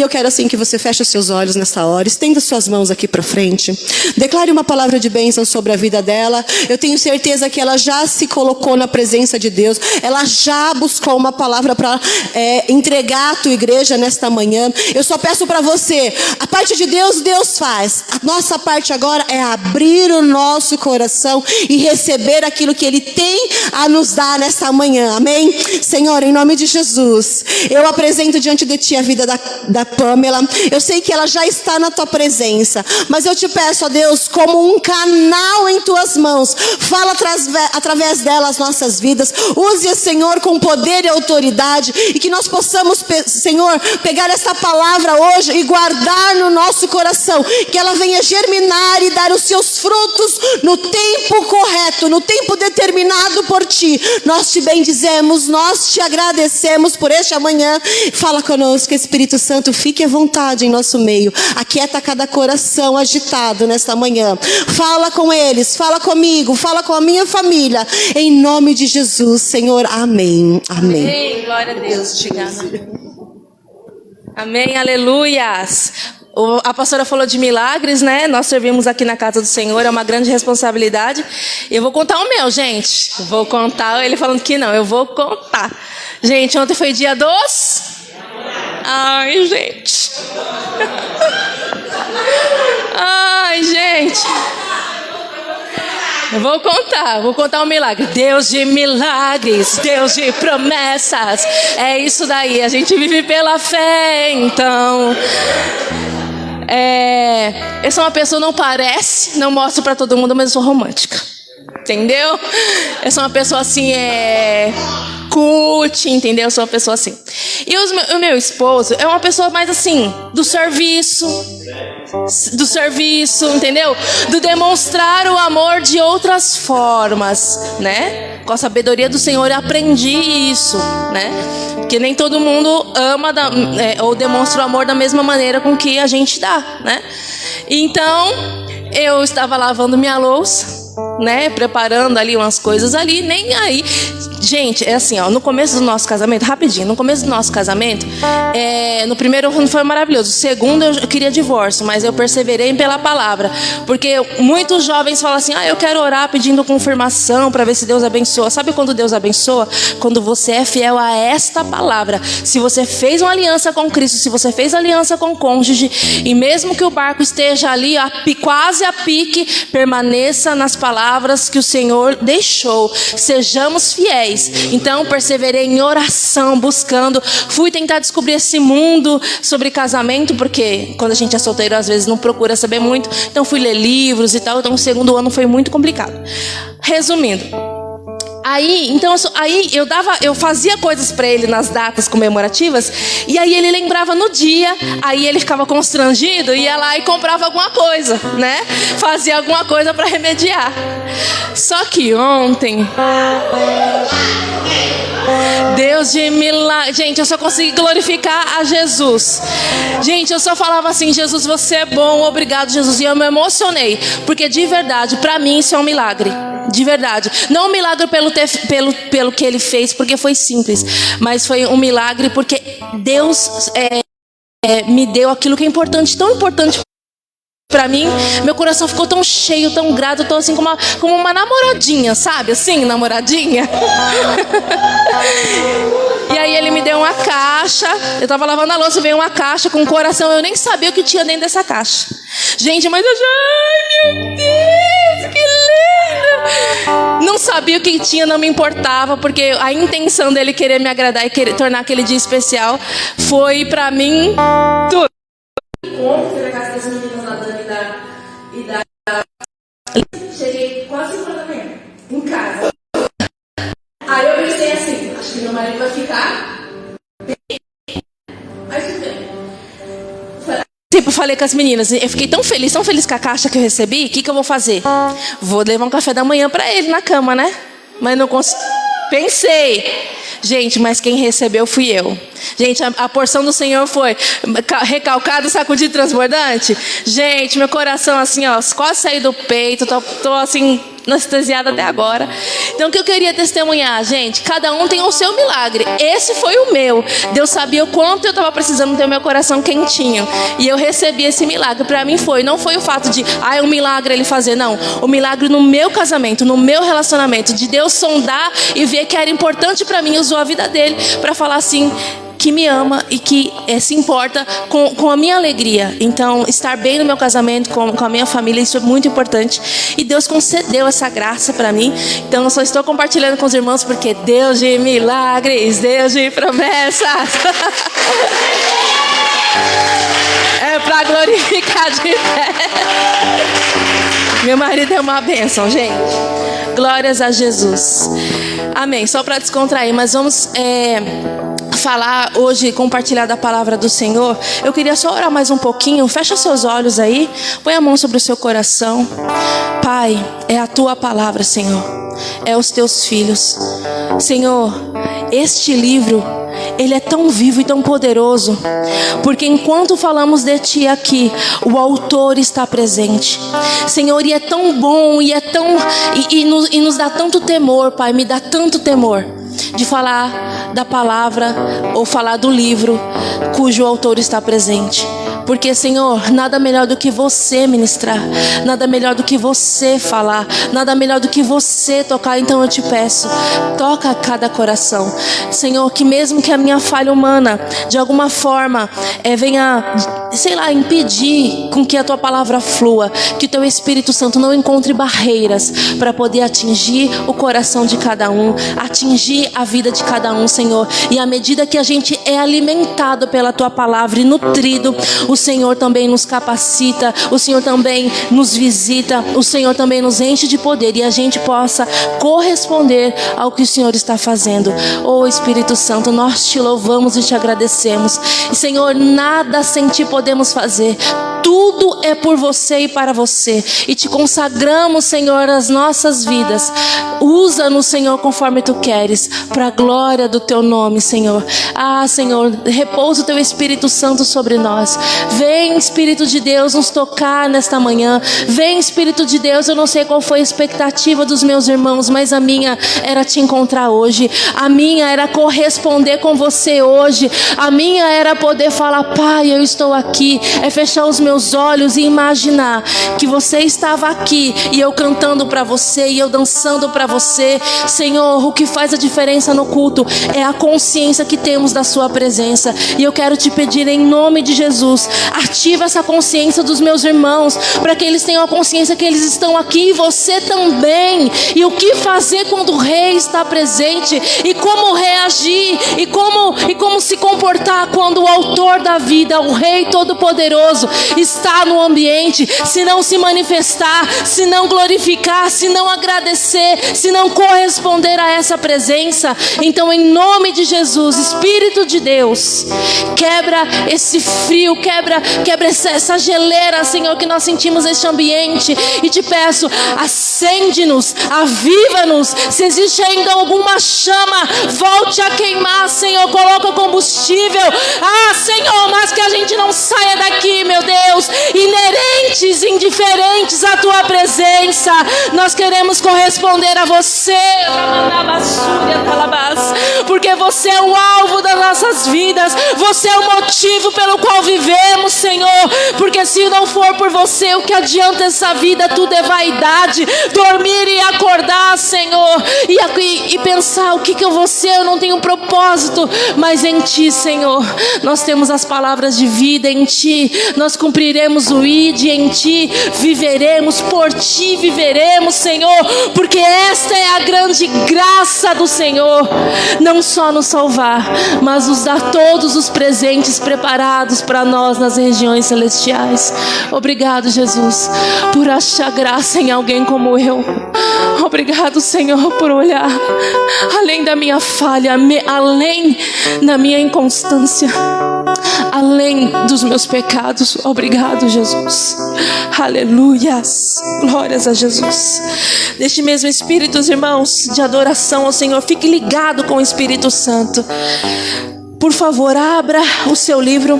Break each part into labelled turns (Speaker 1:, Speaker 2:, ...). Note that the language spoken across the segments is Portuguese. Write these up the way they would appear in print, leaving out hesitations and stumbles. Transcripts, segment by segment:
Speaker 1: E eu quero assim que você feche os seus olhos nessa hora, estenda suas mãos aqui para frente, declare uma palavra de bênção sobre a vida dela. Eu tenho certeza que ela já se colocou na presença de Deus, ela já buscou uma palavra para entregar à tua igreja nesta manhã. Eu só peço para você, a parte de Deus, Deus faz. A nossa parte agora é abrir o nosso coração e receber aquilo que Ele tem a nos dar nesta manhã, amém? Senhor, em nome de Jesus, eu apresento diante de Ti a vida da Pamela. Eu sei que ela já está na Tua presença, mas eu te peço, ó Deus, como um canal em Tuas mãos, fala através dela as nossas vidas. Use-a, Senhor, com poder e autoridade, e que nós possamos, Senhor, pegar essa palavra hoje e guardar no nosso coração, que ela venha germinar e dar os seus frutos no tempo correto, no tempo determinado por Ti. Nós Te bendizemos, nós Te agradecemos por este amanhã. Fala conosco, Espírito Santo, fique à vontade em nosso meio, aquieta cada coração agitado nesta manhã. Fala com eles, fala comigo, fala com a minha família, em nome de Jesus, Senhor, amém, amém.
Speaker 2: Amém, glória a Deus, amém, aleluias. A pastora falou de milagres, né? Nós servimos aqui na casa do Senhor, é uma grande responsabilidade. Eu vou contar o meu, gente. Vou contar, ele falando que não, eu vou contar. Gente, ontem foi dia dos... Ai, gente. Ai, gente. Eu vou contar um milagre. Deus de milagres, Deus de promessas. É isso daí, a gente vive pela fé, então... eu sou uma pessoa, não parece, não mostro pra todo mundo, mas eu sou romântica. Entendeu? Eu sou uma pessoa assim, cult, entendeu? Eu sou uma pessoa assim. E o meu esposo é uma pessoa mais assim, do serviço, entendeu? Do demonstrar o amor de outras formas, né? Com a sabedoria do Senhor eu aprendi isso, né? Porque nem todo mundo ama ou demonstra o amor da mesma maneira com que a gente dá, né? Então, eu estava lavando minha louça, né? Preparando ali umas coisas ali, nem aí. Gente, é assim, ó, no começo do nosso casamento, rapidinho, no começo do nosso casamento, no primeiro ano foi maravilhoso, o segundo eu queria divórcio, mas eu perseverei pela palavra, porque muitos jovens falam assim, eu quero orar pedindo confirmação para ver se Deus abençoa. Sabe quando Deus abençoa? Quando você é fiel a esta palavra. Se você fez uma aliança com Cristo, se você fez aliança com o cônjuge, e mesmo que o barco esteja ali quase a pique, permaneça nas palavras que o Senhor deixou. Sejamos fiéis. Então perseverei em oração, buscando. Fui tentar descobrir esse mundo sobre casamento, porque quando a gente é solteiro às vezes não procura saber muito. Então fui ler livros e tal. Então o segundo ano foi muito complicado. Resumindo, aí eu fazia coisas para ele nas datas comemorativas, e aí ele lembrava no dia, aí ele ficava constrangido, ia lá e comprava alguma coisa, né? Fazia alguma coisa para remediar. Só que ontem, Deus de milagre, gente, eu só consegui glorificar a Jesus. Gente, eu só falava assim, Jesus, você é bom, obrigado, Jesus. E eu me emocionei, porque de verdade, para mim isso é um milagre. De verdade, não um milagre pelo que ele fez, porque foi simples, mas foi um milagre porque Deus me deu aquilo que é importante, tão importante para mim. Meu coração ficou tão cheio, tão grato, tão assim como uma namoradinha, sabe? Assim, namoradinha. E aí ele me deu uma caixa. Eu tava lavando a louça, veio uma caixa com um coração. Eu nem sabia o que tinha dentro dessa caixa. Gente, mas eu já... Ai, meu Deus, que lindo! Não sabia o que tinha, não me importava, porque a intenção dele querer me agradar e querer tornar aquele dia especial foi pra mim tudo. Fui na casa das meninas lá e da... Cheguei quase 5 da manhã em casa. Aí eu pensei assim, acho que meu marido vai ficar. Mas tudo bem. Falei com as meninas, eu fiquei tão feliz com a caixa que eu recebi. O que eu vou fazer? Vou levar um café da manhã pra ele na cama, né? Mas não consegui. Pensei, gente, mas quem recebeu fui eu. Gente, a porção do Senhor foi recalcado, sacudido, transbordante. Gente, meu coração assim, ó, quase saiu do peito. Tô assim, anestesiada até agora. Então o que eu queria testemunhar, gente, cada um tem o seu milagre. Esse foi o meu. Deus sabia o quanto eu estava precisando ter o meu coração quentinho, e eu recebi esse milagre. Para mim não foi o fato de é um milagre ele fazer, não. O milagre no meu casamento, no meu relacionamento, de Deus sondar e ver que era importante para mim, usou a vida dele para falar assim, que me ama e que se importa com a minha alegria. Então, estar bem no meu casamento, com a minha família, isso é muito importante. E Deus concedeu essa graça para mim. Então, eu só estou compartilhando com os irmãos porque Deus de milagres, Deus de promessas. É para glorificar de pé. Meu marido é uma bênção, gente. Glórias a Jesus. Amém. Só para descontrair, mas vamos falar hoje, compartilhar da palavra do Senhor. Eu queria só orar mais um pouquinho. Fecha seus olhos aí, põe a mão sobre o seu coração. Pai, é a tua palavra, Senhor, é os teus filhos, Senhor. Este livro, ele é tão vivo e tão poderoso, porque enquanto falamos de Ti aqui, o autor está presente, Senhor, e é tão bom, e é tão e nos dá tanto temor, Pai, me dá tanto temor de falar da palavra ou falar do livro cujo autor está presente. Porque, Senhor, nada melhor do que você ministrar, nada melhor do que você falar, nada melhor do que você tocar. Então eu te peço, toca cada coração, Senhor, que mesmo que a minha falha humana de alguma forma venha, sei lá, impedir com que a tua palavra flua, que o teu Espírito Santo não encontre barreiras para poder atingir o coração de cada um, atingir a vida de cada um, Senhor. E à medida que a gente é alimentado pela tua palavra e nutrido, o Senhor também nos capacita, o Senhor também nos visita, o Senhor também nos enche de poder, e a gente possa corresponder ao que o Senhor está fazendo. Oh Espírito Santo, nós te louvamos e te agradecemos. E, Senhor, nada sem ti podemos fazer. Tudo é por você e para você. E te consagramos, Senhor, as nossas vidas. Usa-nos, Senhor, conforme tu queres, para a glória do teu nome, Senhor. Senhor, repousa o teu Espírito Santo sobre nós. Vem, Espírito de Deus, nos tocar nesta manhã. Vem, Espírito de Deus. Eu não sei qual foi a expectativa dos meus irmãos, mas a minha era te encontrar hoje. A minha era corresponder com você hoje. A minha era poder falar: Pai, eu estou aqui. É fechar os meus olhos e imaginar que você estava aqui, e eu cantando para você, e eu dançando para você. Senhor, o que faz a diferença no culto é a consciência que temos da sua presença. E eu quero te pedir, em nome de Jesus, ativa essa consciência dos meus irmãos, para que eles tenham a consciência que eles estão aqui, e você também. E o que fazer quando o rei está presente, e como reagir, e como se comportar quando o autor da vida, o Rei Todo-Poderoso, está no ambiente. Se não se manifestar, se não glorificar, se não agradecer, se não corresponder a essa presença. Então, em nome de Jesus, Espírito de Deus, quebra esse frio, quebra essa geleira, Senhor, que nós sentimos neste ambiente. E te peço, acende-nos, aviva-nos. Se existe ainda alguma chama, volte a queimar, Senhor. Coloca combustível. Senhor, mas que a gente não saia daqui, meu Deus, inerentes, indiferentes à tua presença. Nós queremos corresponder a você, porque você é o alvo das nossas vidas. Você é o motivo pelo qual vivemos, Senhor. Porque se não for por você, o que adianta essa vida? Tudo é vaidade. Dormir e acordar, Senhor, e pensar: o que eu vou ser? Eu não tenho propósito. Mas em ti, Senhor, nós temos as palavras de vida. Em ti nós cumpriremos o ide, em ti viveremos, por ti viveremos, Senhor, porque esta é a grande graça do Senhor, não só nos salvar, mas nos dar todos os presentes preparados para nós nas regiões celestiais. Obrigado, Jesus, por achar graça em alguém como eu. Obrigado, Senhor, por olhar além da minha falha, além da minha inconstância, além dos meus pecados. Obrigado, Jesus. Aleluias. Glórias a Jesus. Neste mesmo espírito, os irmãos, de adoração ao Senhor, fique ligado com o Espírito Santo. Por favor, abra o seu livro.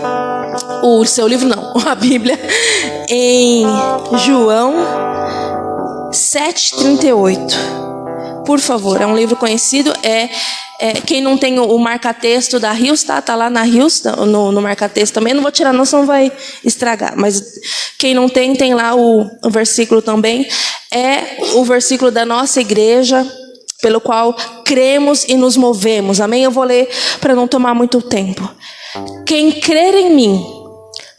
Speaker 2: A Bíblia, em João 7:38. Por favor, é um livro conhecido. Quem não tem o marca-texto da Rios, tá lá na Rios, no marca-texto também. Não vou tirar não, senão vai estragar. Mas quem não tem lá o versículo também. É o versículo da nossa igreja, pelo qual cremos e nos movemos. Amém? Eu vou ler para não tomar muito tempo. Quem crer em mim,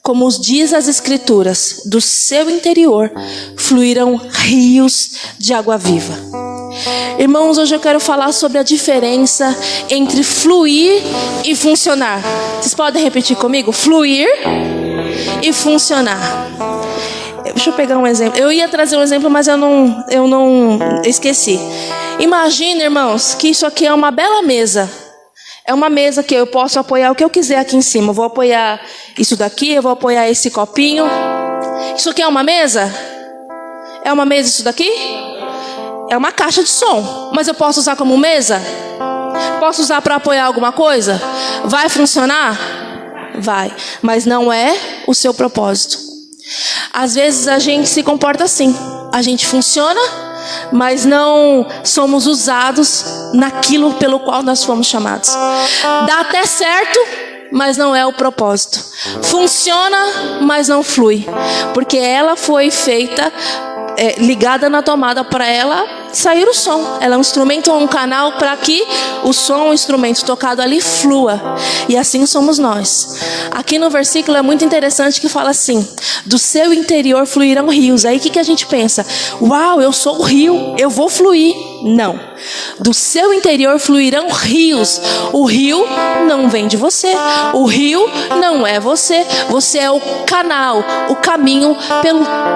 Speaker 2: como diz as Escrituras, do seu interior fluirão rios de água viva. Irmãos, hoje eu quero falar sobre a diferença entre fluir e funcionar. Vocês podem repetir comigo? Fluir e funcionar. Deixa eu pegar um exemplo. Eu ia trazer um exemplo, mas eu não esqueci. Imagina, irmãos, que isso aqui é uma bela mesa. É uma mesa que eu posso apoiar o que eu quiser aqui em cima. Eu vou apoiar isso daqui, eu vou apoiar esse copinho. Isso aqui é uma mesa? É uma mesa isso daqui? É uma caixa de som. Mas eu posso usar como mesa? Posso usar para apoiar alguma coisa? Vai funcionar? Vai. Mas não é o seu propósito. Às vezes a gente se comporta assim. A gente funciona, mas não somos usados naquilo pelo qual nós fomos chamados. Dá até certo, mas não é o propósito. Funciona, mas não flui. Porque ela foi feita, ligada na tomada para ela sair o som. Ela é um instrumento, um canal para que o som, o instrumento tocado ali flua. E assim somos nós. Aqui no versículo é muito interessante que fala assim: do seu interior fluirão rios. Aí o que a gente pensa? Uau, eu sou o rio, eu vou fluir. Não. Do seu interior fluirão rios. O rio não vem de você. O rio não é você. Você é o canal, o caminho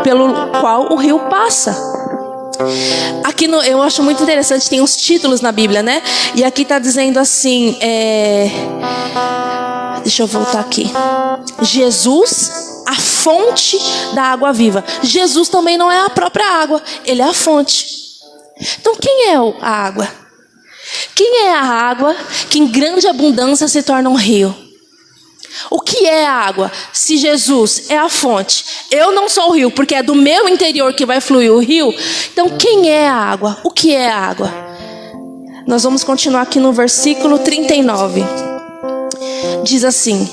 Speaker 2: pelo qual o rio passa. Aqui eu acho muito interessante, tem uns títulos na Bíblia, né? E aqui está dizendo assim, deixa eu voltar aqui. Jesus, a fonte da água viva. Jesus também não é a própria água, ele é a fonte. Então quem é a água? Quem é a água que em grande abundância se torna um rio? O que é a água? Se Jesus é a fonte, eu não sou o rio, porque é do meu interior que vai fluir o rio. Então quem é a água? O que é a água? Nós vamos continuar aqui no versículo 39. Diz assim: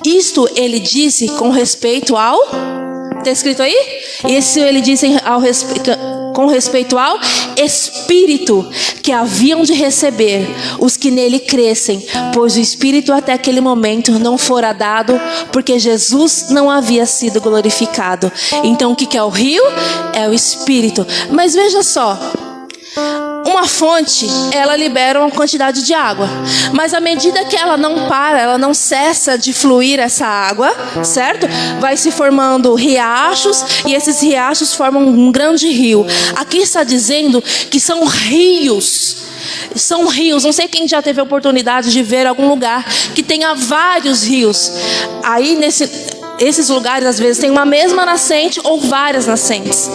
Speaker 2: isto ele disse com respeito ao... Está escrito aí? Isso ele disse com respeito ao Espírito que haviam de receber os que nele crescem, pois o Espírito até aquele momento não fora dado, porque Jesus não havia sido glorificado. Então o que é o rio? É o Espírito. Mas veja só, uma fonte, ela libera uma quantidade de água, mas à medida que ela não para, ela não cessa de fluir essa água, certo? Vai se formando riachos, e esses riachos formam um grande rio. Aqui está dizendo que são rios. São rios, não sei quem já teve a oportunidade de ver algum lugar que tenha vários rios. Aí esses lugares às vezes tem uma mesma nascente ou várias nascentes.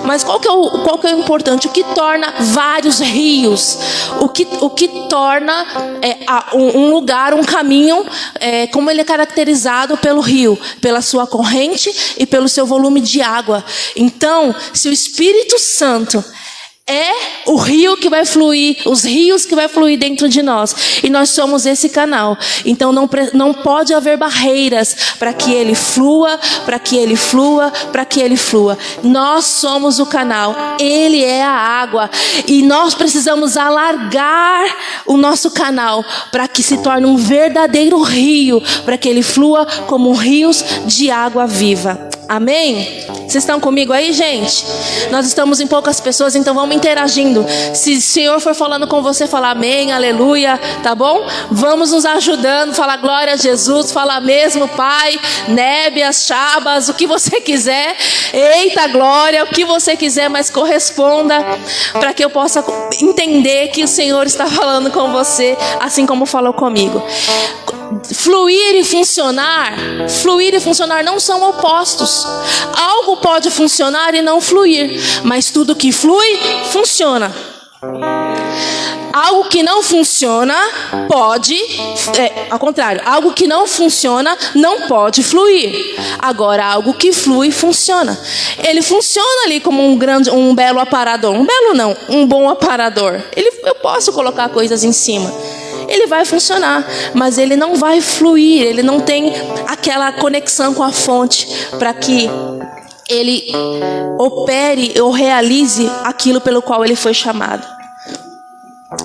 Speaker 2: Mas qual que é o importante? O que torna vários rios? O que torna um lugar, um caminho, como ele é caracterizado pelo rio? Pela sua corrente e pelo seu volume de água. Então, se o Espírito Santo é o rio que vai fluir, os rios que vai fluir dentro de nós, e nós somos esse canal. Então não pode haver barreiras para que ele flua, para que ele flua, para que ele flua. Nós somos o canal, ele é a água, e nós precisamos alargar o nosso canal para que se torne um verdadeiro rio, para que ele flua como rios de água viva. Amém? Vocês estão comigo aí, gente? Nós estamos em poucas pessoas, então vamos interagindo. Se o Senhor for falando com você, fala amém, aleluia, tá bom? Vamos nos ajudando, fala glória a Jesus, fala mesmo, Pai, nébias, chabas, o que você quiser. Eita glória, o que você quiser, mas corresponda, para que eu possa entender que o Senhor está falando com você, assim como falou comigo. Fluir e funcionar não são opostos. Algo pode funcionar e não fluir, mas tudo que flui, funciona. algo que não funciona pode, ao contrário, algo que não funciona não pode fluir. Agora, algo que flui funciona. Ele funciona ali como um belo aparador. Um belo não, um bom aparador. Eu posso colocar coisas em cima. Ele vai funcionar, mas ele não vai fluir. Ele não tem aquela conexão com a fonte para que ele opere ou realize aquilo pelo qual ele foi chamado.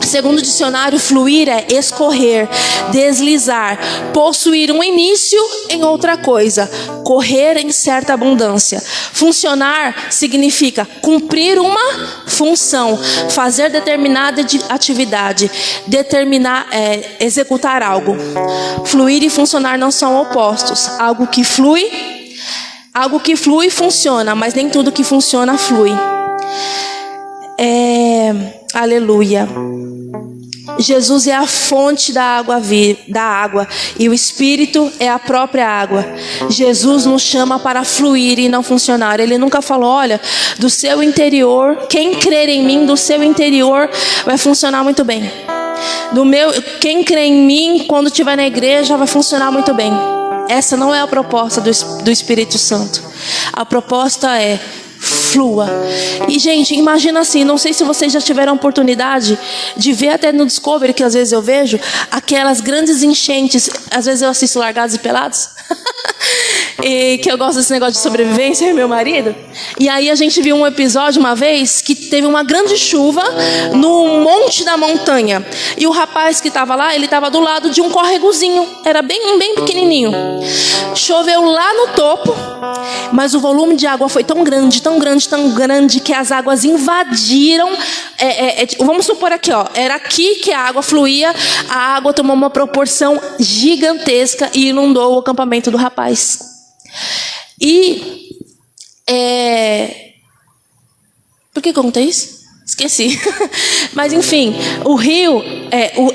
Speaker 2: Segundo o dicionário, fluir é escorrer, deslizar, possuir um início em outra coisa, correr em certa abundância. Funcionar significa cumprir uma função, fazer determinada atividade, executar algo. Fluir e funcionar não são opostos. Algo que flui funciona, mas nem tudo que funciona flui. Aleluia. Jesus é a fonte da água e o Espírito é a própria água. Jesus nos chama para fluir e não funcionar. Ele nunca falou, olha, do seu interior, quem crer em mim, do seu interior vai funcionar muito bem. Quem crê em mim, quando estiver na igreja, vai funcionar muito bem. Essa não é a proposta do Espírito Santo. A proposta é flua. E, gente, imagina assim, não sei se vocês já tiveram a oportunidade de ver até no Discovery, que às vezes eu vejo, aquelas grandes enchentes. Às vezes eu assisto Largados e Pelados. E que eu gosto desse negócio de sobrevivência, e meu marido. E aí a gente viu um episódio uma vez que teve uma grande chuva no monte da montanha. E o rapaz que estava lá, ele estava do lado de um córregozinho. Era bem pequenininho. Choveu lá no topo, mas o volume de água foi tão grande que as águas invadiram. Vamos supor aqui, ó, era aqui que a água fluía. A água tomou uma proporção gigantesca e inundou o acampamento do rapaz. Por que eu contei isso? Esqueci. Mas enfim, o rio,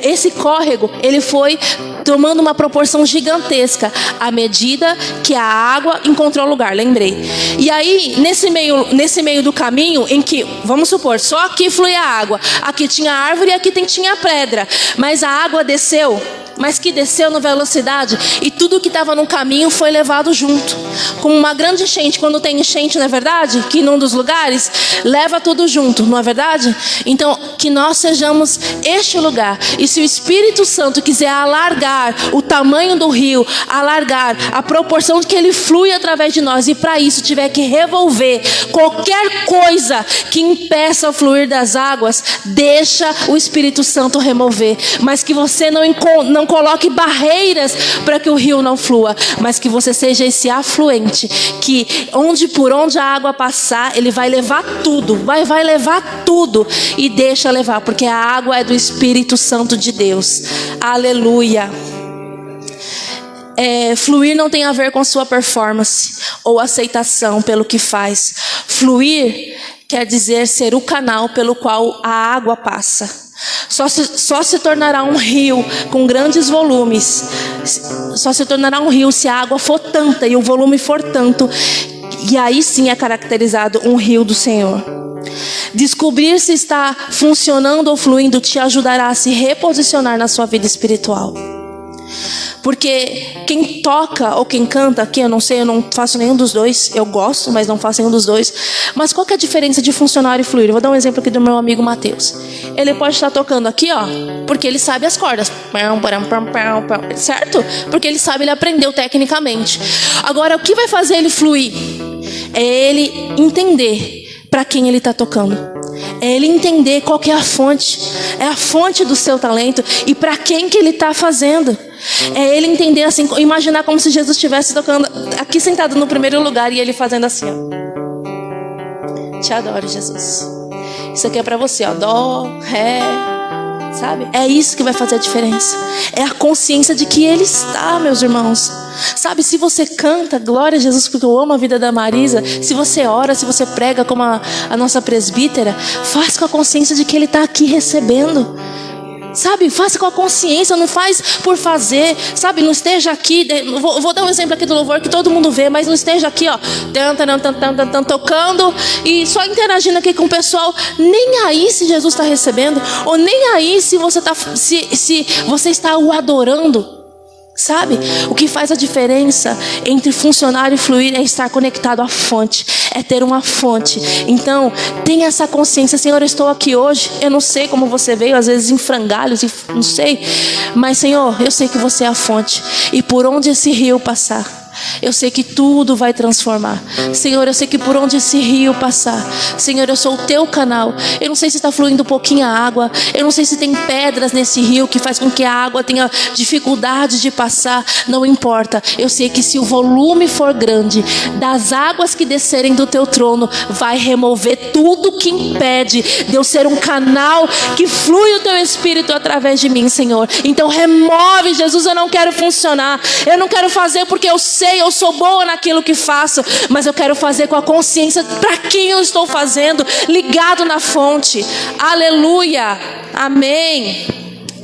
Speaker 2: esse córrego, ele foi tomando uma proporção gigantesca à medida que a água encontrou lugar, lembrei. E aí, nesse meio do caminho, em que, vamos supor, só aqui fluía a água, aqui tinha árvore e aqui tinha pedra, mas a água desceu, mas que desceu na velocidade, e tudo que estava no caminho foi levado junto. Como uma grande enchente, quando tem enchente, não é verdade? Que num dos lugares, leva tudo junto, não é verdade? Então, que nós sejamos este lugar. E se o Espírito Santo quiser alargar o tamanho do rio, alargar a proporção de que ele flui através de nós, e para isso tiver que revolver qualquer coisa que impeça o fluir das águas, deixa o Espírito Santo remover. Mas que você não coloque barreiras para que o rio não flua, mas que você seja esse afluente, que por onde a água passar, ele vai levar tudo, vai levar tudo, e deixa levar, porque a água é do Espírito Santo de Deus. Aleluia. Fluir não tem a ver com sua performance ou aceitação pelo que faz. Fluir quer dizer ser o canal pelo qual a água passa. Só se tornará um rio com grandes volumes. Só se tornará um rio se a água for tanta e o volume for tanto. E aí sim é caracterizado um rio do Senhor. Descobrir se está funcionando ou fluindo te ajudará a se reposicionar na sua vida espiritual. Porque quem toca ou quem canta aqui, eu não sei, eu não faço nenhum dos dois. Eu gosto, mas não faço nenhum dos dois. Mas qual que é a diferença de funcionar e fluir? Eu vou dar um exemplo aqui do meu amigo Mateus. Ele pode estar tocando aqui, ó, porque ele sabe as cordas, certo? Porque ele sabe, ele aprendeu tecnicamente. Agora, o que vai fazer ele fluir? É ele entender para quem ele está tocando. É ele entender qual que é a fonte. É a fonte do seu talento e para quem que ele está fazendo. É ele entender assim, imaginar como se Jesus estivesse tocando aqui sentado no primeiro lugar e ele fazendo assim, ó. Te adoro, Jesus. Isso aqui é para você, ó. Dó, ré, sabe? É isso que vai fazer a diferença. É a consciência de que ele está, meus irmãos. Sabe, se você canta, glória a Jesus, porque eu amo a vida da Marisa. Se você ora, se você prega como a nossa presbítera, faz com a consciência de que ele está aqui recebendo. Sabe, faça com a consciência, não faz por fazer, sabe, não esteja aqui, vou dar um exemplo aqui do louvor que todo mundo vê, mas não esteja aqui, ó, tocando e só interagindo aqui com o pessoal, nem aí se Jesus está recebendo, ou nem aí se você está o adorando. Sabe, o que faz a diferença entre funcionar e fluir é estar conectado à fonte, é ter uma fonte. Então, tenha essa consciência: Senhor, eu estou aqui hoje, eu não sei como você veio, às vezes em frangalhos, não sei, mas Senhor, eu sei que você é a fonte, e por onde esse rio passar, eu sei que tudo vai transformar. Senhor, eu sei que por onde esse rio passar, Senhor, eu sou o teu canal. Eu não sei se está fluindo um pouquinho a água, eu não sei se tem pedras nesse rio que faz com que a água tenha dificuldade de passar. Não importa, eu sei que se o volume for grande, das águas que descerem do teu trono, vai remover tudo que impede de eu ser um canal que flui o teu Espírito através de mim, Senhor. Então remove, Jesus. Eu não quero funcionar, eu não quero fazer porque eu sei, eu sou boa naquilo que faço, mas eu quero fazer com a consciência para quem eu estou fazendo, ligado na fonte. Aleluia, amém.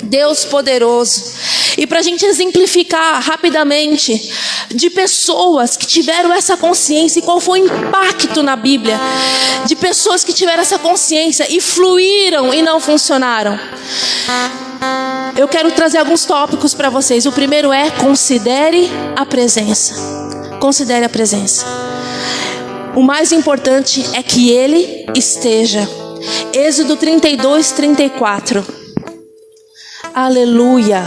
Speaker 2: Deus poderoso. E para a gente exemplificar rapidamente de pessoas que tiveram essa consciência e qual foi o impacto na Bíblia de pessoas que tiveram essa consciência e fluíram e não funcionaram, eu quero trazer alguns tópicos para vocês. O primeiro é: considere a presença. Considere a presença. O mais importante é que Ele esteja. Êxodo 32:34. Aleluia.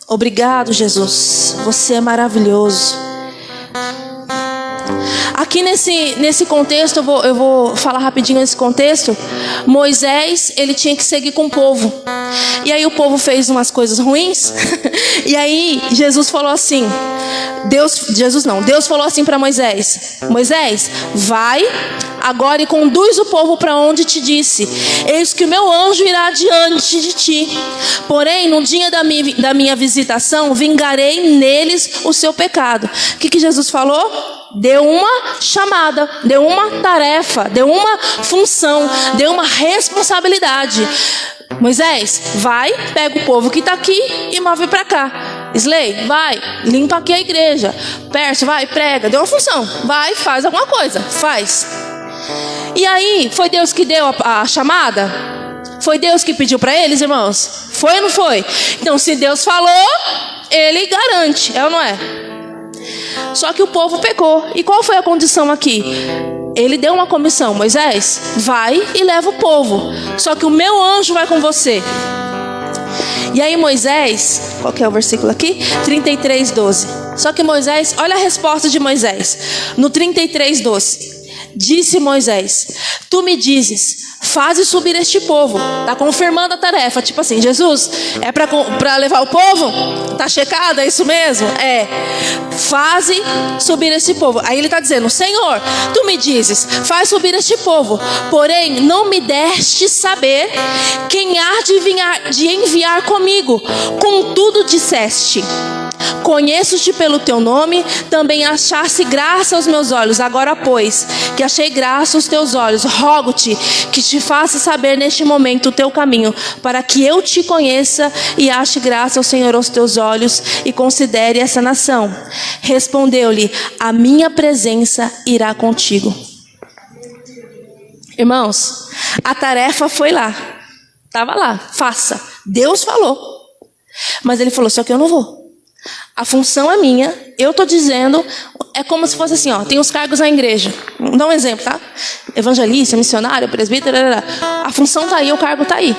Speaker 2: Obrigado, Jesus. Você é maravilhoso. Aqui nesse contexto, eu vou falar rapidinho nesse contexto. Moisés, ele tinha que seguir com o povo. E aí o povo fez umas coisas ruins. E aí Jesus falou assim, Deus falou assim para Moisés: Moisés, vai agora e conduz o povo para onde te disse. Eis que o meu anjo irá diante de ti. Porém, no dia da minha visitação, vingarei neles o seu pecado. O que Jesus falou? Deu uma chamada, deu uma tarefa, deu uma função, deu uma responsabilidade. Moisés, vai, pega o povo que está aqui e move para cá. Slay, vai, limpa aqui a igreja. Pércio, vai, prega, deu uma função. Vai, faz alguma coisa, faz. E aí, foi Deus que deu a chamada? Foi Deus que pediu para eles, irmãos? Foi ou não foi? Então, se Deus falou, Ele garante, é ou não é? Só que o povo pecou. E qual foi a condição aqui? Ele deu uma comissão: Moisés, vai e leva o povo. Só que o meu anjo vai com você. E aí Moisés, qual que é o versículo aqui? 33:12. Só que Moisés, olha a resposta de Moisés. No 33:12. Disse Moisés: tu me dizes, faze subir este povo. Está confirmando a tarefa. Tipo assim, Jesus, é para levar o povo? Está checado? É isso mesmo? É. Faze subir este povo. Aí ele está dizendo: Senhor, tu me dizes, faz subir este povo. Porém, não me deste saber quem há de enviar comigo. Contudo disseste: conheço-te pelo teu nome, também achaste graça aos meus olhos. Agora, pois, que achei graça aos teus olhos, rogo-te que te faça saber neste momento o teu caminho, para que eu te conheça e ache graça ao Senhor aos teus olhos e considere essa nação. Respondeu-lhe: a minha presença irá contigo. Irmãos, a tarefa foi lá, estava lá, faça. Deus falou, mas ele falou: só que eu não vou. A função é minha, eu estou dizendo, é como se fosse assim, ó, tem os cargos na igreja. Vou dar um exemplo, tá? Evangelista, missionário, presbítero, a função está aí, o cargo está aí.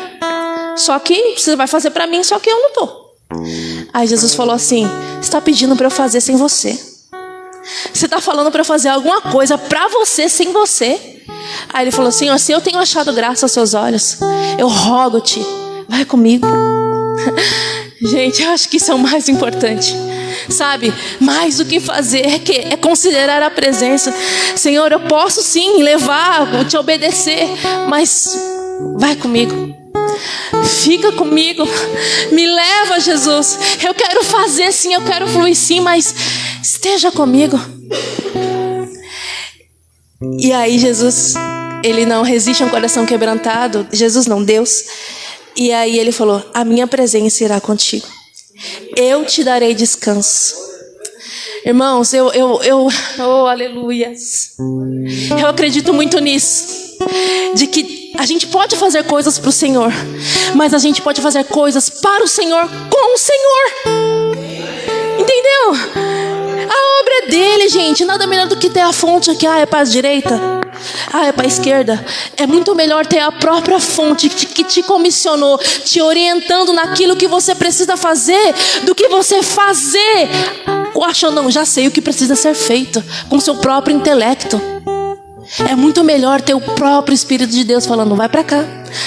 Speaker 2: Só que você vai fazer para mim, só que eu não estou. Aí Jesus falou assim: você está pedindo para eu fazer sem você. Você está falando para eu fazer alguma coisa para você sem você. Aí ele falou assim: ó, se eu tenho achado graça aos seus olhos, eu rogo-te, vai comigo. Gente, eu acho que isso é o mais importante. Sabe, mais do que fazer é considerar a presença. Senhor, eu posso sim levar, te obedecer, mas vai comigo. Fica comigo, me leva, Jesus. Eu quero fazer sim, eu quero fluir sim, mas esteja comigo. E aí Jesus, ele não resiste a um coração quebrantado. Jesus não, Deus. E aí ele falou: a minha presença irá contigo. Eu te darei descanso. Irmãos, oh, aleluias. Eu acredito muito nisso. De que a gente pode fazer coisas para o Senhor, mas a gente pode fazer coisas para o Senhor com o Senhor. Entendeu? A obra é dele, gente. Nada melhor do que ter a fonte aqui. É para a direita, é para a esquerda. É muito melhor ter a própria fonte que te comissionou, te orientando naquilo que você precisa fazer, do que você fazer achando, não, já sei o que precisa ser feito com seu próprio intelecto. É muito melhor ter o próprio Espírito de Deus falando: vai para cá,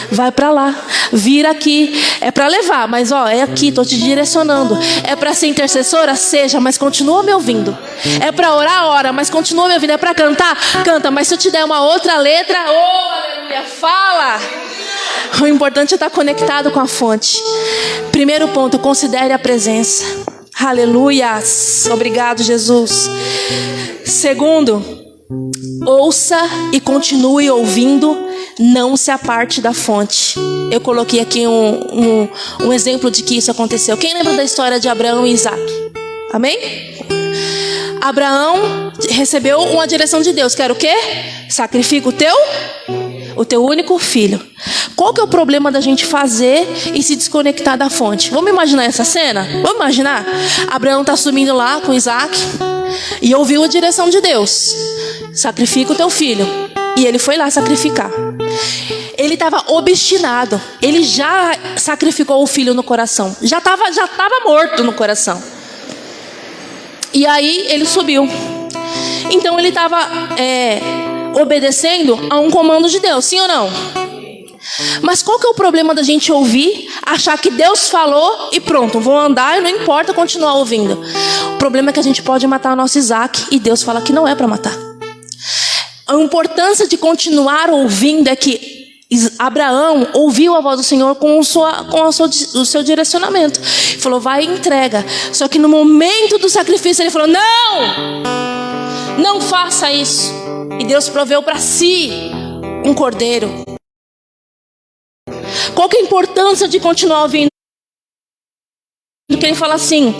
Speaker 2: vai para lá, vira aqui. É para levar, mas é aqui, estou te direcionando. É para ser intercessora? Seja, mas continua me ouvindo. É para orar? Ora, mas continua me ouvindo. É para cantar? Canta, mas se eu te der uma outra letra, aleluia, fala. O importante é estar conectado com a fonte. Primeiro ponto, considere a presença. Aleluias, obrigado, Jesus. Segundo, ouça e continue ouvindo, não se aparte da fonte. Eu coloquei aqui um exemplo de que isso aconteceu. Quem lembra da história de Abraão e Isaac? Amém? Abraão recebeu uma direção de Deus, que era o quê? Sacrifica o teu único filho. Qual que é o problema da gente fazer e se desconectar da fonte? Vamos imaginar essa cena? Vamos imaginar? Abraão está subindo lá com Isaac e ouviu a direção de Deus: sacrifica o teu filho. E ele foi lá sacrificar. Ele estava obstinado. Ele já sacrificou o filho no coração. Já estava morto no coração. E aí ele subiu. Então ele estava obedecendo a um comando de Deus, sim ou não? Mas qual que é o problema da gente ouvir, achar que Deus falou e pronto, vou andar e não importa continuar ouvindo? O problema é que a gente pode matar o nosso Isaac e Deus fala que não é para matar. A importância de continuar ouvindo é que Abraão ouviu a voz do Senhor com o seu direcionamento. Ele falou: vai e entrega. Só que no momento do sacrifício ele falou: não faça isso. E Deus proveu para si um cordeiro. Qual que é a importância de continuar ouvindo? Porque ele fala assim: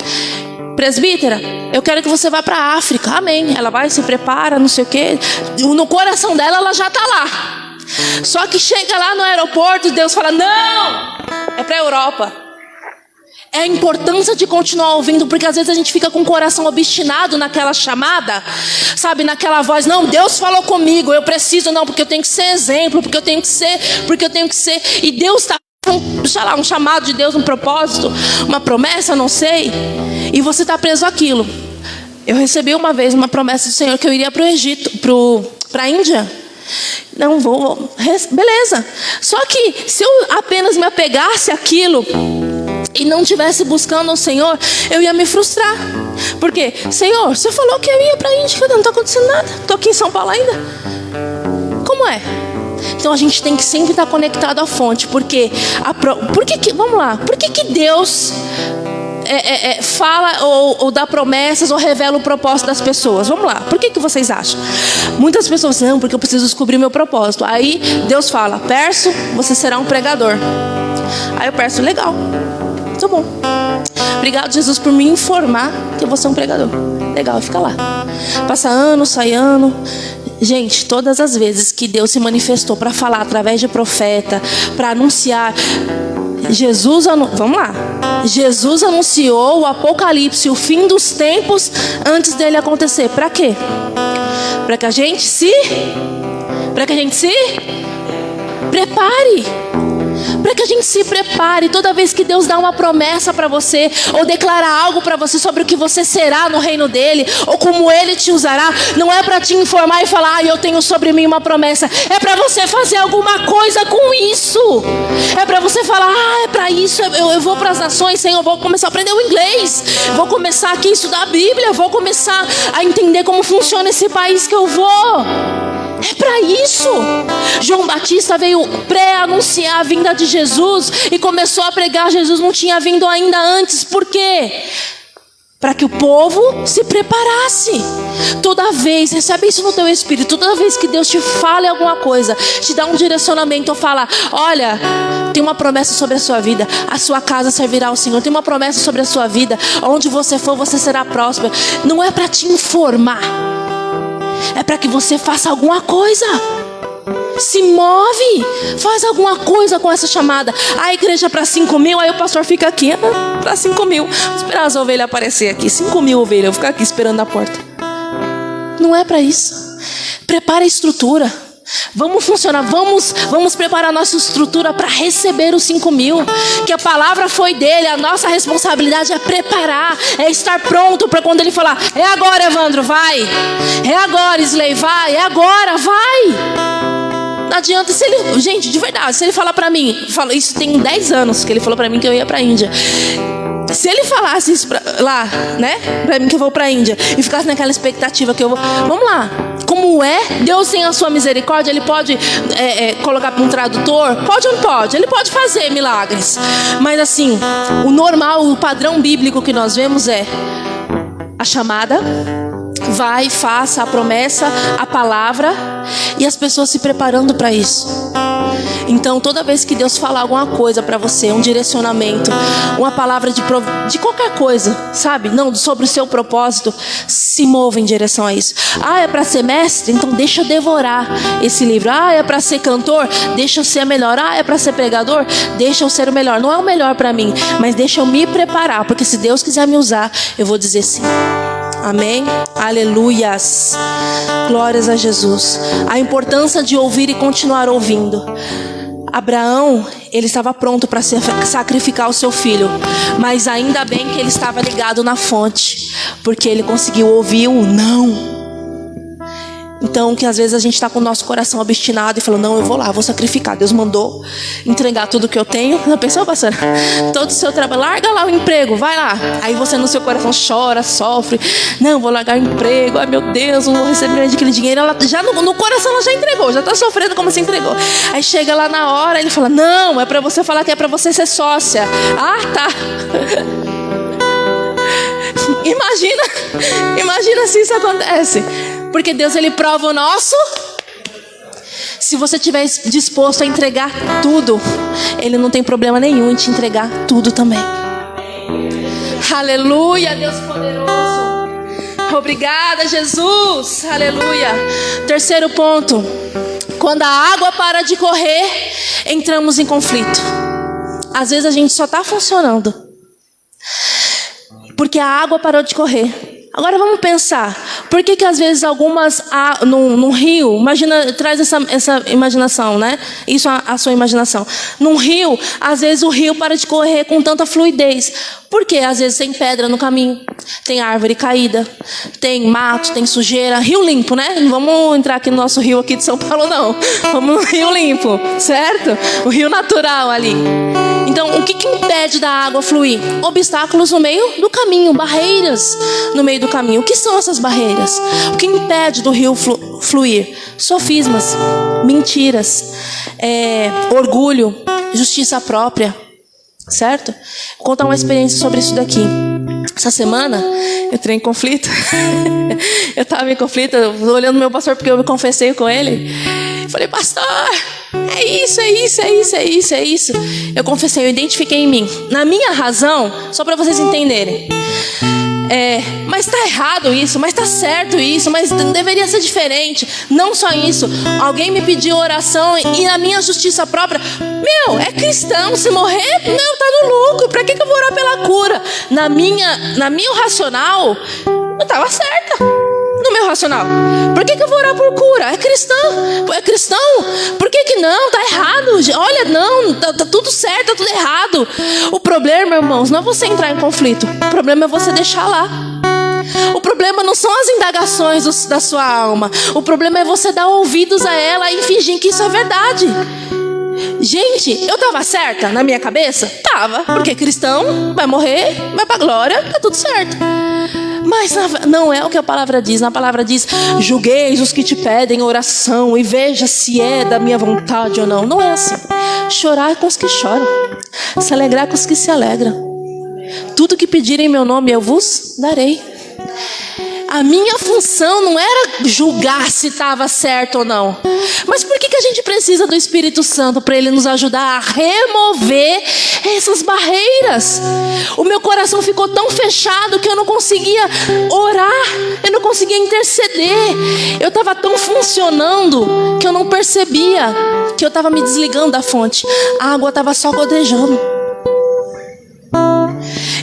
Speaker 2: presbítera, eu quero que você vá para a África. Amém. Ela vai, se prepara, não sei o quê. No coração dela, ela já está lá. Só que chega lá no aeroporto e Deus fala: não, é para a Europa. É a importância de continuar ouvindo, porque às vezes a gente fica com o coração obstinado naquela chamada, sabe, naquela voz: não, Deus falou comigo, eu preciso, não, porque eu tenho que ser exemplo, porque eu tenho que ser, e Deus está, sei lá, um chamado de Deus, um propósito, uma promessa, não sei, e você está preso àquilo. Eu recebi uma vez uma promessa do Senhor que eu iria para o Egito, para a Índia. Não vou, beleza. Só que se eu apenas me apegasse àquilo e não estivesse buscando o Senhor, eu ia me frustrar. Porque, Senhor, você falou que eu ia para a Índia, não está acontecendo nada. Estou aqui em São Paulo ainda. Como é? Então a gente tem que sempre estar conectado à fonte. Porque vamos lá, por que Deus fala ou dá promessas ou revela o propósito das pessoas? Vamos lá, por que vocês acham? Muitas pessoas: não, porque eu preciso descobrir meu propósito. Aí Deus fala: Perso, você será um pregador. Aí eu Perso: legal, tá bom, obrigado, Jesus, por me informar que eu vou ser um pregador. Legal, fica lá. Passa ano, sai ano. Gente, todas as vezes que Deus se manifestou para falar através de profeta, para anunciar, vamos lá. Jesus anunciou o apocalipse, o fim dos tempos, antes dele acontecer. Para quê? Para que a gente se prepare. Para que a gente se prepare. Toda vez que Deus dá uma promessa para você, ou declara algo para você sobre o que você será no reino dele, ou como ele te usará, não é para te informar e falar: eu tenho sobre mim uma promessa. É para você fazer alguma coisa com isso. É para você falar: é para isso, eu vou para as nações, Senhor, eu vou começar a aprender o inglês, vou começar aqui a estudar a Bíblia, vou começar a entender como funciona esse país que eu vou. É para isso. João Batista veio pré-anunciar a vinda de Jesus e começou a pregar. Jesus não tinha vindo ainda antes. Por quê? para que o povo se preparasse. Toda vez, recebe isso no teu espírito, toda vez que Deus te fala alguma coisa, te dá um direcionamento, ou fala: olha, tem uma promessa sobre a sua vida, a sua casa servirá ao Senhor, tem uma promessa sobre a sua vida, onde você for, você será próspero. Não é para te informar, é para que você faça alguma coisa. Se move, faz alguma coisa com essa chamada. A igreja para 5 mil, aí o pastor fica aqui, para 5 mil, vou esperar as ovelhas aparecer aqui, 5 mil ovelhas, eu vou ficar aqui esperando na porta. Não é para isso. Prepara a estrutura. Vamos funcionar, vamos preparar nossa estrutura para receber os 5 mil. Que a palavra foi dele, a nossa responsabilidade é preparar, é estar pronto para quando ele falar: é agora, Evandro, vai. É agora, Isley, vai. É agora, vai. Não adianta, se ele, gente, de verdade, se ele falar pra mim, isso tem 10 anos que ele falou pra mim que eu ia pra Índia. Se ele falasse isso lá, né, pra mim que eu vou pra Índia, e ficasse naquela expectativa que eu vou, vamos lá, como é? Deus tem a sua misericórdia, Ele pode colocar para um tradutor? Pode ou não pode? Ele pode fazer milagres. Mas assim, o normal, o padrão bíblico que nós vemos é a chamada, vai, faça a promessa, a palavra, e as pessoas se preparando para isso. Então, toda vez que Deus falar alguma coisa para você, um direcionamento, uma palavra de qualquer coisa, sabe? Não, sobre o seu propósito, se mova em direção a isso. Ah, é para ser mestre? Então deixa eu devorar esse livro. Ah, é para ser cantor? Deixa eu ser melhor. Ah, é para ser pregador? Deixa eu ser o melhor. Não é o melhor para mim, mas deixa eu me preparar, porque se Deus quiser me usar, eu vou dizer sim. Amém? Aleluias. Glórias a Jesus. A importância de ouvir e continuar ouvindo. Abraão, ele estava pronto para sacrificar o seu filho, mas ainda bem que ele estava ligado na fonte, porque ele conseguiu ouvir o não. Então, que às vezes a gente está com o nosso coração obstinado e falou: não, eu vou lá, vou sacrificar. Deus mandou entregar tudo que eu tenho. Não pensou, pastor? Todo o seu trabalho, larga lá o emprego, vai lá. Aí você no seu coração chora, sofre. Não, vou largar o emprego. Ai meu Deus, não vou receber aquele dinheiro. Ela já no coração ela já entregou, já está sofrendo como se entregou. Aí chega lá na hora, ele fala: não, é para você falar que é para você ser sócia. Ah, tá. Imagina se isso acontece. Porque Deus, Ele prova o nosso. Se você estiver disposto a entregar tudo, Ele não tem problema nenhum em te entregar tudo também. Aleluia, Deus poderoso. Obrigada, Jesus. Aleluia. Terceiro ponto. Quando a água para de correr, entramos em conflito. Às vezes a gente só está funcionando porque a água parou de correr. Agora vamos pensar, por que às vezes algumas num rio, imagina, traz essa imaginação, né? Isso a sua imaginação. Num rio, às vezes o rio para de correr com tanta fluidez. Porque às vezes tem pedra no caminho, tem árvore caída, tem mato, tem sujeira. Rio limpo, né? Não vamos entrar aqui no nosso rio aqui de São Paulo, não. Vamos no rio limpo, certo? O rio natural ali. Então, o que impede da água fluir? Obstáculos no meio do caminho, barreiras no meio do caminho. O que são essas barreiras? O que impede do rio fluir? Sofismas, mentiras, orgulho, justiça própria, certo? Vou contar uma experiência sobre isso daqui. Essa semana, eu entrei em conflito. Eu estava em conflito, olhando meu pastor, porque eu me confessei com ele. Falei: pastor, é isso. Eu confessei, eu identifiquei em mim. Na minha razão, só para vocês entenderem. Mas está errado isso, mas está certo isso, mas deveria ser diferente. Não só isso, alguém me pediu oração e na minha justiça própria, é cristão, se morrer, não, tá no lucro, para que eu vou orar pela cura? Na minha racional, eu estava certa. No meu racional, por que eu vou orar por cura? É cristão, por que não? Tá errado, olha, não, tá tudo certo, tá tudo errado. O problema, irmãos, não é você entrar em conflito, o problema é você deixar lá. O problema não são as indagações da sua alma, o problema é você dar ouvidos a ela e fingir que isso é verdade. Gente, eu tava certa na minha cabeça? Tava, porque cristão vai morrer, vai pra glória, tá tudo certo. Mas não é o que a palavra diz. Na palavra diz: julgueis os que te pedem oração e veja se é da minha vontade ou não. Não é assim. Chorar com os que choram, se alegrar com os que se alegram. Tudo que pedirem em meu nome eu vos darei. A minha função não era julgar se estava certo ou não. Mas por que a gente precisa do Espírito Santo? Para Ele nos ajudar a remover essas barreiras. O meu coração ficou tão fechado que eu não conseguia orar, eu não conseguia interceder. Eu estava tão funcionando que eu não percebia que eu estava me desligando da fonte. A água estava só godejando.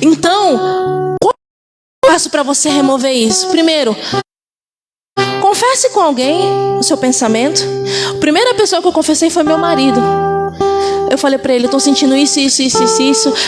Speaker 2: Então, como eu faço para você remover isso? Primeiro, confesse com alguém o seu pensamento. A primeira pessoa que eu confessei foi meu marido. Eu falei para ele, eu estou sentindo isso,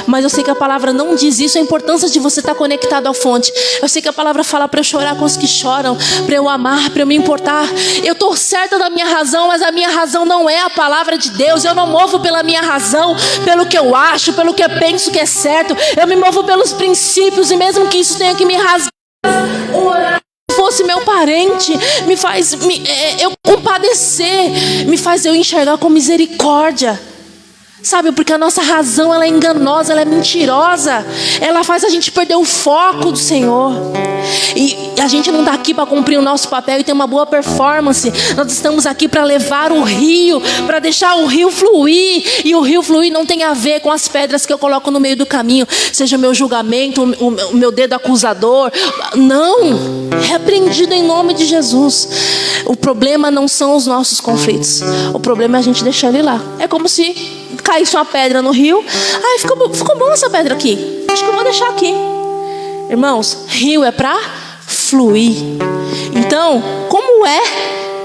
Speaker 2: mas eu sei que a palavra não diz isso, a importância de você estar conectado à fonte. Eu sei que a palavra fala para eu chorar com os que choram, para eu amar, para eu me importar. Eu estou certa da minha razão, mas a minha razão não é a palavra de Deus. Eu não movo pela minha razão, pelo que eu acho, pelo que eu penso que é certo. Eu me movo pelos princípios, e mesmo que isso tenha que me rasgar, orar. Fosse meu parente, me faz eu compadecer, me faz eu enxergar com misericórdia. Sabe, porque a nossa razão, ela é enganosa, ela é mentirosa. Ela faz a gente perder o foco do Senhor. E a gente não está aqui para cumprir o nosso papel e ter uma boa performance. Nós estamos aqui para levar o rio, para deixar o rio fluir. E o rio fluir não tem a ver com as pedras que eu coloco no meio do caminho, seja o meu julgamento, o meu dedo acusador. Não, repreendido em nome de Jesus. O problema não são os nossos conflitos. O problema é a gente deixar ele lá. É como se caísse uma pedra no rio. Ai, ficou bom essa pedra aqui, acho que eu vou deixar aqui. Irmãos, rio é para fluir. Então, como é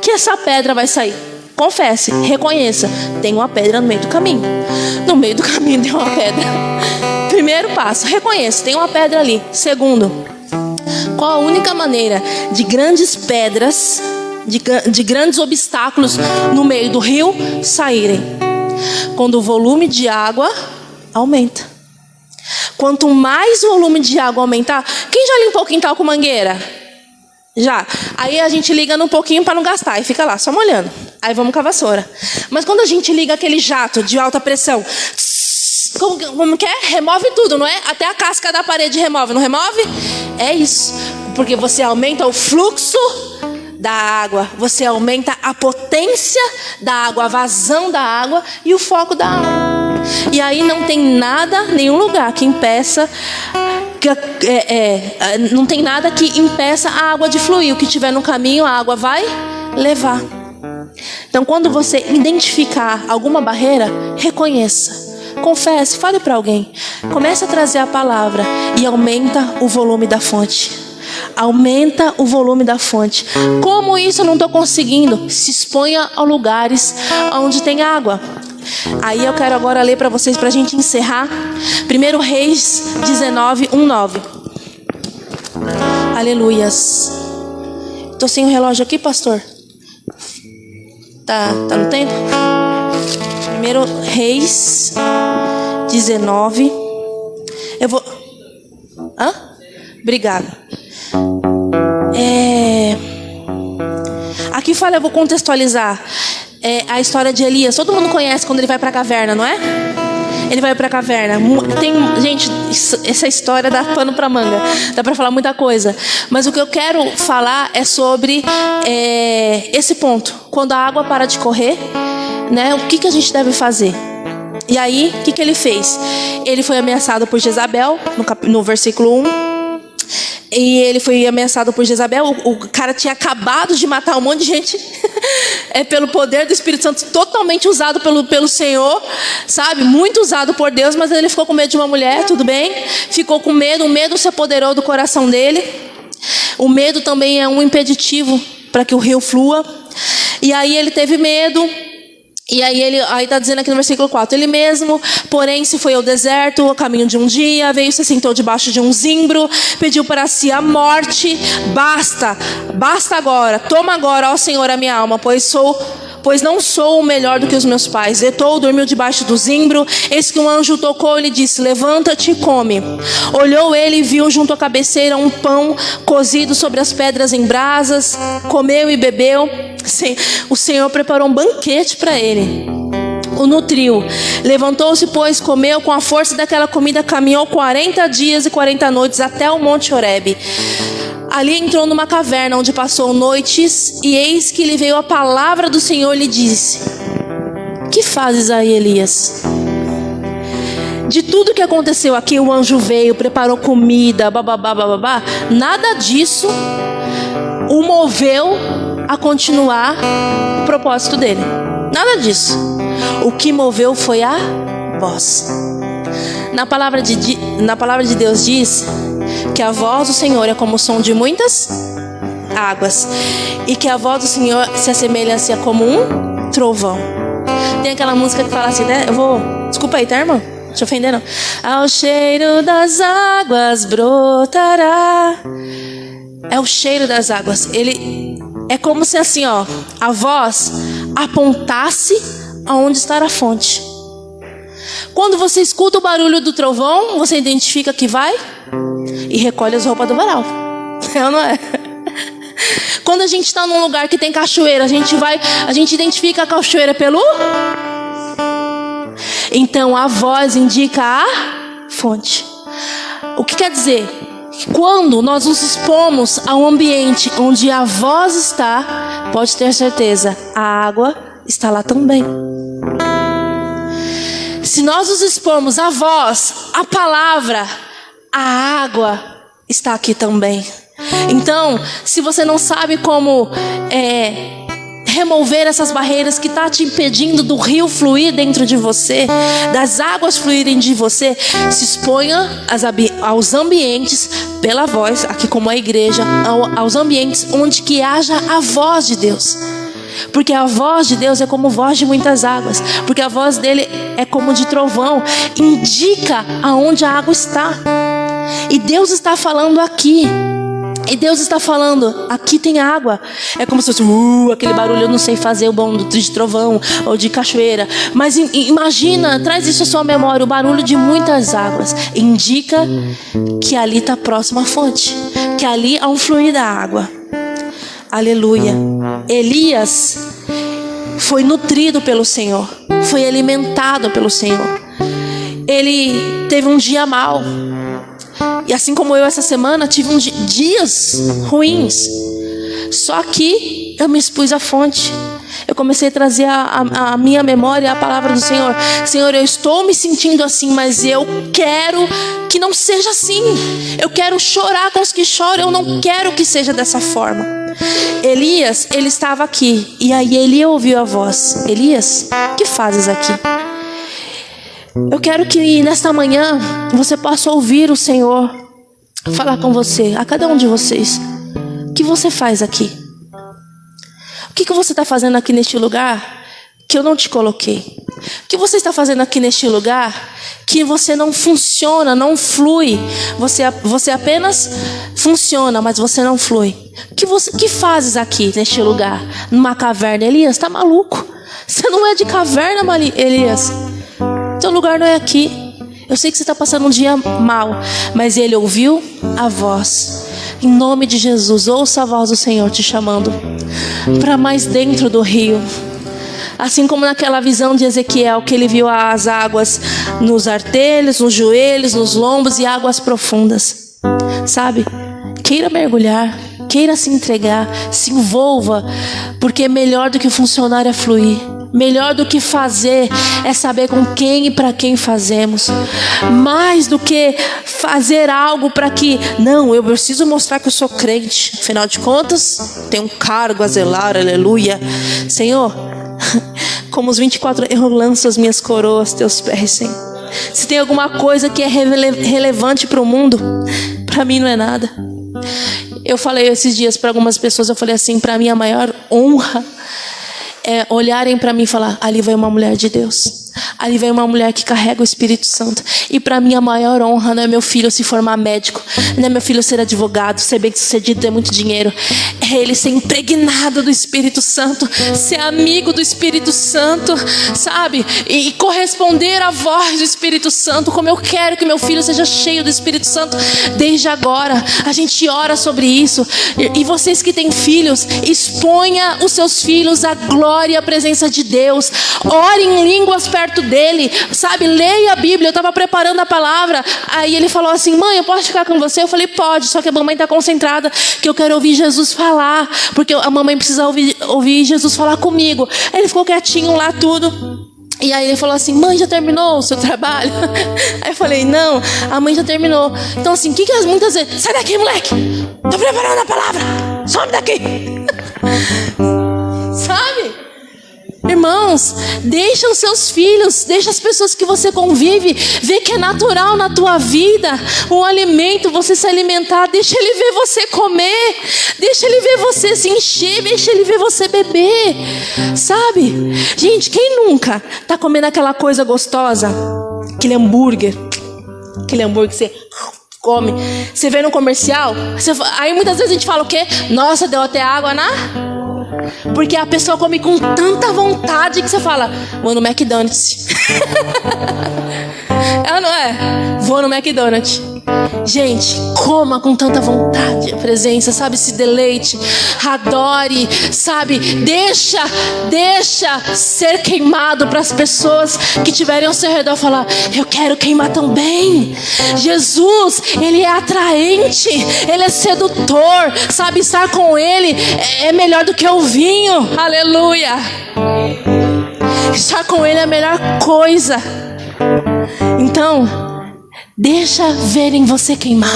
Speaker 2: que essa pedra vai sair? Confesse, reconheça, tem uma pedra no meio do caminho. No meio do caminho tem uma pedra. Primeiro passo, reconheça, tem uma pedra ali. Segundo, qual a única maneira de grandes pedras, de grandes obstáculos no meio do rio saírem? Quando o volume de água aumenta. Quanto mais o volume de água aumentar... Quem já limpou o quintal com mangueira? Já. Aí a gente liga um pouquinho para não gastar. E fica lá, só molhando. Aí vamos com a vassoura. Mas quando a gente liga aquele jato de alta pressão... Como que é? Remove tudo, não é? Até a casca da parede remove, não remove? É isso. Porque você aumenta o fluxo da água, você aumenta a potência da água, a vazão da água e o foco da água. E aí não tem nada, nenhum lugar que impeça, não tem nada que impeça a água de fluir. O que tiver no caminho, a água vai levar. Então, quando você identificar alguma barreira, reconheça, confesse, fale para alguém, comece a trazer a palavra e aumenta o volume da fonte. Aumenta o volume da fonte. Como isso eu não estou conseguindo? Se exponha a lugares onde tem água. Aí eu quero agora ler para vocês, para a gente encerrar. 1 Reis 19, 1-9. Aleluias. Estou sem o relógio aqui, pastor. Tá no tempo? 1 Reis 19. Eu vou... Obrigada. Aqui fala, eu vou contextualizar a história de Elias. Todo mundo conhece quando ele vai para a caverna, não é? Ele vai para a caverna. Gente, essa história dá pano para manga. Dá para falar muita coisa. Mas o que eu quero falar é sobre esse ponto. Quando a água para de correr, né? O que a gente deve fazer? E aí, o que ele fez? Ele foi ameaçado por Jezabel, no versículo 1. E ele foi ameaçado por Jezabel. O cara tinha acabado de matar um monte de gente. Pelo poder do Espírito Santo, totalmente usado pelo Senhor, sabe? Muito usado por Deus, mas ele ficou com medo de uma mulher, tudo bem? Ficou com medo, o medo se apoderou do coração dele. O medo também é um impeditivo para que o rio flua. E aí ele teve medo. E aí está dizendo aqui no versículo 4, ele mesmo, porém, se foi ao deserto, ao caminho de um dia, veio, se sentou debaixo de um zimbro, pediu para si a morte. Basta agora, toma agora, ó Senhor, a minha alma, pois não sou melhor do que os meus pais. Detou, dormiu debaixo do zimbro, eis que um anjo tocou e lhe disse, levanta-te e come. Olhou ele e viu junto à cabeceira um pão cozido sobre as pedras em brasas, comeu e bebeu. Sim, o Senhor preparou um banquete para ele. o nutriu. Levantou-se, pois, comeu com a força daquela comida, caminhou 40 dias e 40 noites até o monte Horebe. Ali entrou numa caverna, onde passou noites, e eis que lhe veio a palavra do Senhor e lhe disse: que fazes aí, Elias? De tudo que aconteceu aqui, o anjo veio, preparou comida, bababá, nada disso o moveu a continuar o propósito dele. Nada disso. O que moveu foi a voz. Na palavra de Deus diz que a voz do Senhor é como o som de muitas águas, e que a voz do Senhor se assemelha assim como um trovão. Tem aquela música que fala assim, né? Desculpa aí, tá, irmão? Não te ofender, não. Ao cheiro das águas brotará. É o cheiro das águas. Ele é como se assim, ó, a voz apontasse aonde está a fonte. Quando você escuta o barulho do trovão, você identifica que vai e recolhe as roupas do varal. É ou não é? Quando a gente está num lugar que tem cachoeira, a gente identifica a cachoeira pelo... Então a voz indica a fonte. O que quer dizer? Quando nós nos expomos a um ambiente onde a voz está, pode ter certeza, a água está lá também. Se nós nos expormos à voz, à palavra, a água está aqui também. Então, se você não sabe como remover essas barreiras que estão te impedindo do rio fluir dentro de você, das águas fluírem de você, se exponha aos ambientes pela voz, aqui como a igreja, aos ambientes onde que haja a voz de Deus. Porque a voz de Deus é como voz de muitas águas. Porque a voz dele é como de trovão, indica aonde a água está. E Deus está falando aqui. E Deus está falando, aqui tem água. É como se fosse aquele barulho, eu não sei fazer o bom de trovão ou de cachoeira. Mas imagina, traz isso à sua memória, o barulho de muitas águas. Indica que ali está próximo à fonte, que ali há um fluir da água. Aleluia. Elias foi nutrido pelo Senhor, foi alimentado pelo Senhor. Ele teve um dia mau. E assim como eu essa semana tive dias ruins. Só que eu me expus à fonte. Eu comecei a trazer a minha memória a palavra do Senhor. Senhor, eu estou me sentindo assim, mas eu quero que não seja assim. Eu quero chorar com os que choram. Eu não quero que seja dessa forma. Elias, ele estava aqui. E aí ele ouviu a voz. Elias, o que fazes aqui? Eu quero que nesta manhã você possa ouvir o Senhor falar com você, a cada um de vocês. O que você faz aqui? O que você está fazendo aqui neste lugar que eu não te coloquei? O que você está fazendo aqui neste lugar que você não funciona, não flui? Você apenas funciona, mas você não flui. O que fazes aqui neste lugar? Numa caverna? Elias, está maluco? Você não é de caverna, Elias. Seu lugar não é aqui. Eu sei que você está passando um dia mal, mas ele ouviu a voz. Em nome de Jesus, ouça a voz do Senhor te chamando para mais dentro do rio. Assim como naquela visão de Ezequiel, que ele viu as águas nos artelhos, nos joelhos, nos lombos e águas profundas. Sabe? Queira mergulhar, queira se entregar, se envolva, porque melhor do que funcionar é fluir. Melhor do que fazer é saber com quem e para quem fazemos. Mais do que fazer algo para que... Não, eu preciso mostrar que eu sou crente. Afinal de contas, tenho um cargo a zelar, aleluia. Senhor, como os 24, eu lanço as minhas coroas aos teus pés, Senhor. Se tem alguma coisa que é relevante para o mundo, para mim não é nada. Eu falei esses dias para algumas pessoas, eu falei assim, para mim a maior honra é olharem para mim e falar, ali vai uma mulher de Deus. ali vem uma mulher que carrega o Espírito Santo. E para mim a maior honra não é meu filho se formar médico, não é meu filho ser advogado, ser bem-sucedido, ter muito dinheiro. É ele ser impregnado do Espírito Santo, ser amigo do Espírito Santo, sabe? E corresponder à voz do Espírito Santo, como eu quero que meu filho seja cheio do Espírito Santo desde agora. A gente ora sobre isso. E vocês que têm filhos, exponha os seus filhos à glória e à presença de Deus. Ore em línguas perto dele, sabe? Leia a Bíblia. Eu estava preparando a palavra, aí ele falou assim: mãe, eu posso ficar com você? Eu falei: pode, só que a mamãe está concentrada, que eu quero ouvir Jesus falar, porque a mamãe precisa ouvir Jesus falar comigo. Aí ele ficou quietinho lá, tudo. E aí ele falou assim: mãe, já terminou o seu trabalho? Aí eu falei: não, a mãe já terminou. Então assim, o que as muitas vezes? Sai daqui, moleque, tô preparando a palavra, some daqui. Sabe? Irmãos, deixa os seus filhos, deixa as pessoas que você convive ver que é natural na tua vida um alimento, você se alimentar. Deixa ele ver você comer, deixa ele ver você se encher, deixa ele ver você beber, sabe? Gente, quem nunca tá comendo aquela coisa gostosa, aquele hambúrguer que você come, você vê no comercial, aí muitas vezes a gente fala o quê? Nossa, deu até água porque a pessoa come com tanta vontade que você fala: vou no McDonald's. Ela não é? Vou no McDonald's. Gente, coma com tanta vontade a presença, sabe? Se deleite, adore, sabe? Deixa ser queimado para as pessoas que tiverem ao seu redor falar: eu quero queimar também. Jesus, ele é atraente, ele é sedutor, sabe? Estar com ele é melhor do que o vinho. Aleluia. Estar com ele é a melhor coisa. Então, deixa verem você queimar.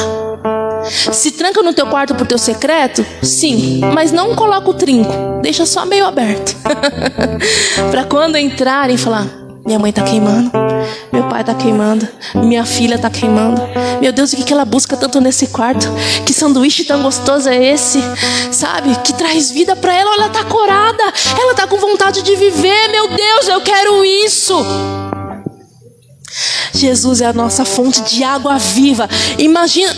Speaker 2: Se tranca no teu quarto pro teu secreto? Sim, mas não coloca o trinco, deixa só meio aberto. Para quando entrarem falar: minha mãe tá queimando, meu pai tá queimando, minha filha tá queimando. Meu Deus, o que ela busca tanto nesse quarto? Que sanduíche tão gostoso é esse? Sabe? Que traz vida para ela. Ela tá corada, ela tá com vontade de viver. Meu Deus, eu quero isso. Jesus é a nossa fonte de água viva. Imagina,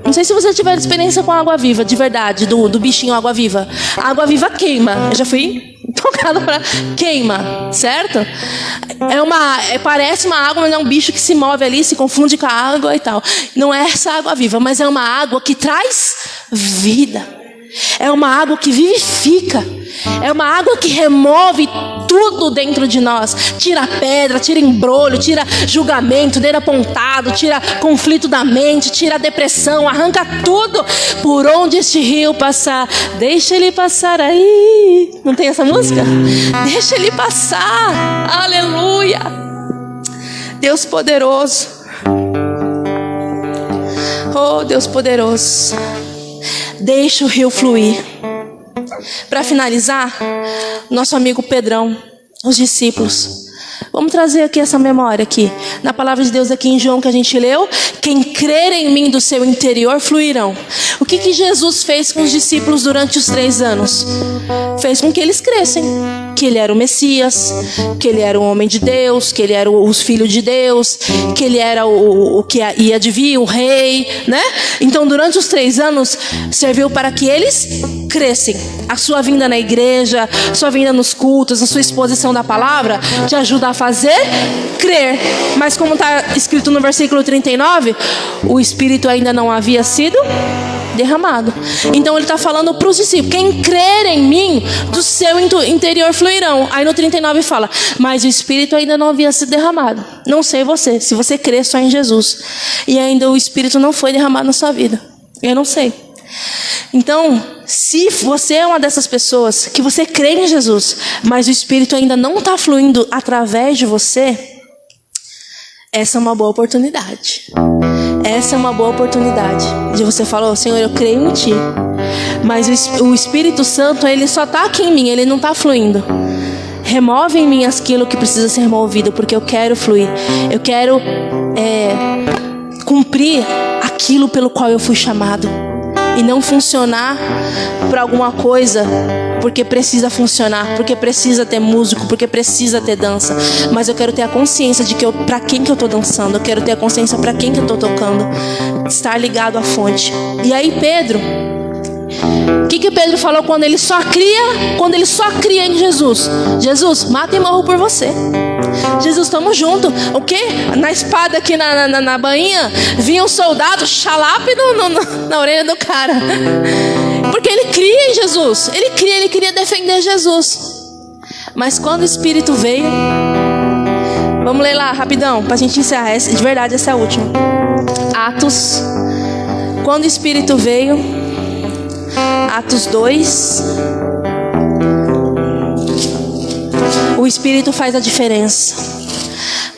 Speaker 2: não sei se você tiver experiência com água viva, de verdade, do bichinho água viva. A água viva queima. Eu já fui tocada para queima, certo? Parece uma água, mas é um bicho que se move ali, se confunde com a água e tal. Não é essa água viva, mas é uma água que traz vida. É uma água que vivifica. É uma água que remove tudo dentro de nós. Tira pedra, tira embrolho, tira julgamento, dedo apontado, tira conflito da mente, tira depressão, arranca tudo. Por onde este rio passar, deixa ele passar aí. Não tem essa música? Deixa ele passar. Aleluia. Deus poderoso. Oh, Deus poderoso. Deixa o rio fluir. Para finalizar, nosso amigo Pedrão, os discípulos. Vamos trazer aqui essa memória aqui. Na palavra de Deus aqui em João que a gente leu: quem crer em mim do seu interior fluirão. O que Jesus fez com os discípulos durante os 3 anos? Fez com que eles crescem. Que ele era o Messias, que ele era o homem de Deus, que ele era o filho de Deus, que ele era o que ia de vir, o rei, né? Então durante os 3 anos serviu para que eles crescem. A sua vinda na igreja, a sua vinda nos cultos, a sua exposição da palavra te ajuda a fazer crer. Mas como está escrito no versículo 39, o Espírito ainda não havia sido derramado. Então ele está falando para os discípulos: quem crer em mim, do seu interior fluirão. Aí no 39 fala: mas o Espírito ainda não havia sido derramado. Não sei você, se você crê só em Jesus e ainda o Espírito não foi derramado na sua vida, eu não sei. Então, se você é uma dessas pessoas que você crê em Jesus, mas o Espírito ainda não está fluindo através de você, essa é uma boa oportunidade. Essa é uma boa oportunidade de você falar: oh, Senhor, eu creio em Ti, mas o Espírito Santo, Ele só está aqui em mim, Ele não está fluindo. Remove em mim aquilo que precisa ser removido, porque eu quero fluir. Eu quero cumprir aquilo pelo qual eu fui chamado, e não funcionar para alguma coisa porque precisa funcionar, porque precisa ter músico, porque precisa ter dança. Mas eu quero ter a consciência de que para quem que eu estou dançando. Eu quero ter a consciência para quem que eu estou tocando. Estar ligado à fonte. E aí Pedro, o que Pedro falou quando ele só cria em Jesus? Jesus, mata e morro por você. Jesus, estamos juntos. O quê? Na espada aqui na bainha, vinha um soldado xalape na orelha do cara. Porque ele cria em Jesus. Ele queria defender Jesus. Mas quando o Espírito veio, vamos ler lá rapidão, pra gente encerrar. De verdade, essa é a última. Atos. Quando o Espírito veio, Atos 2. O Espírito faz a diferença.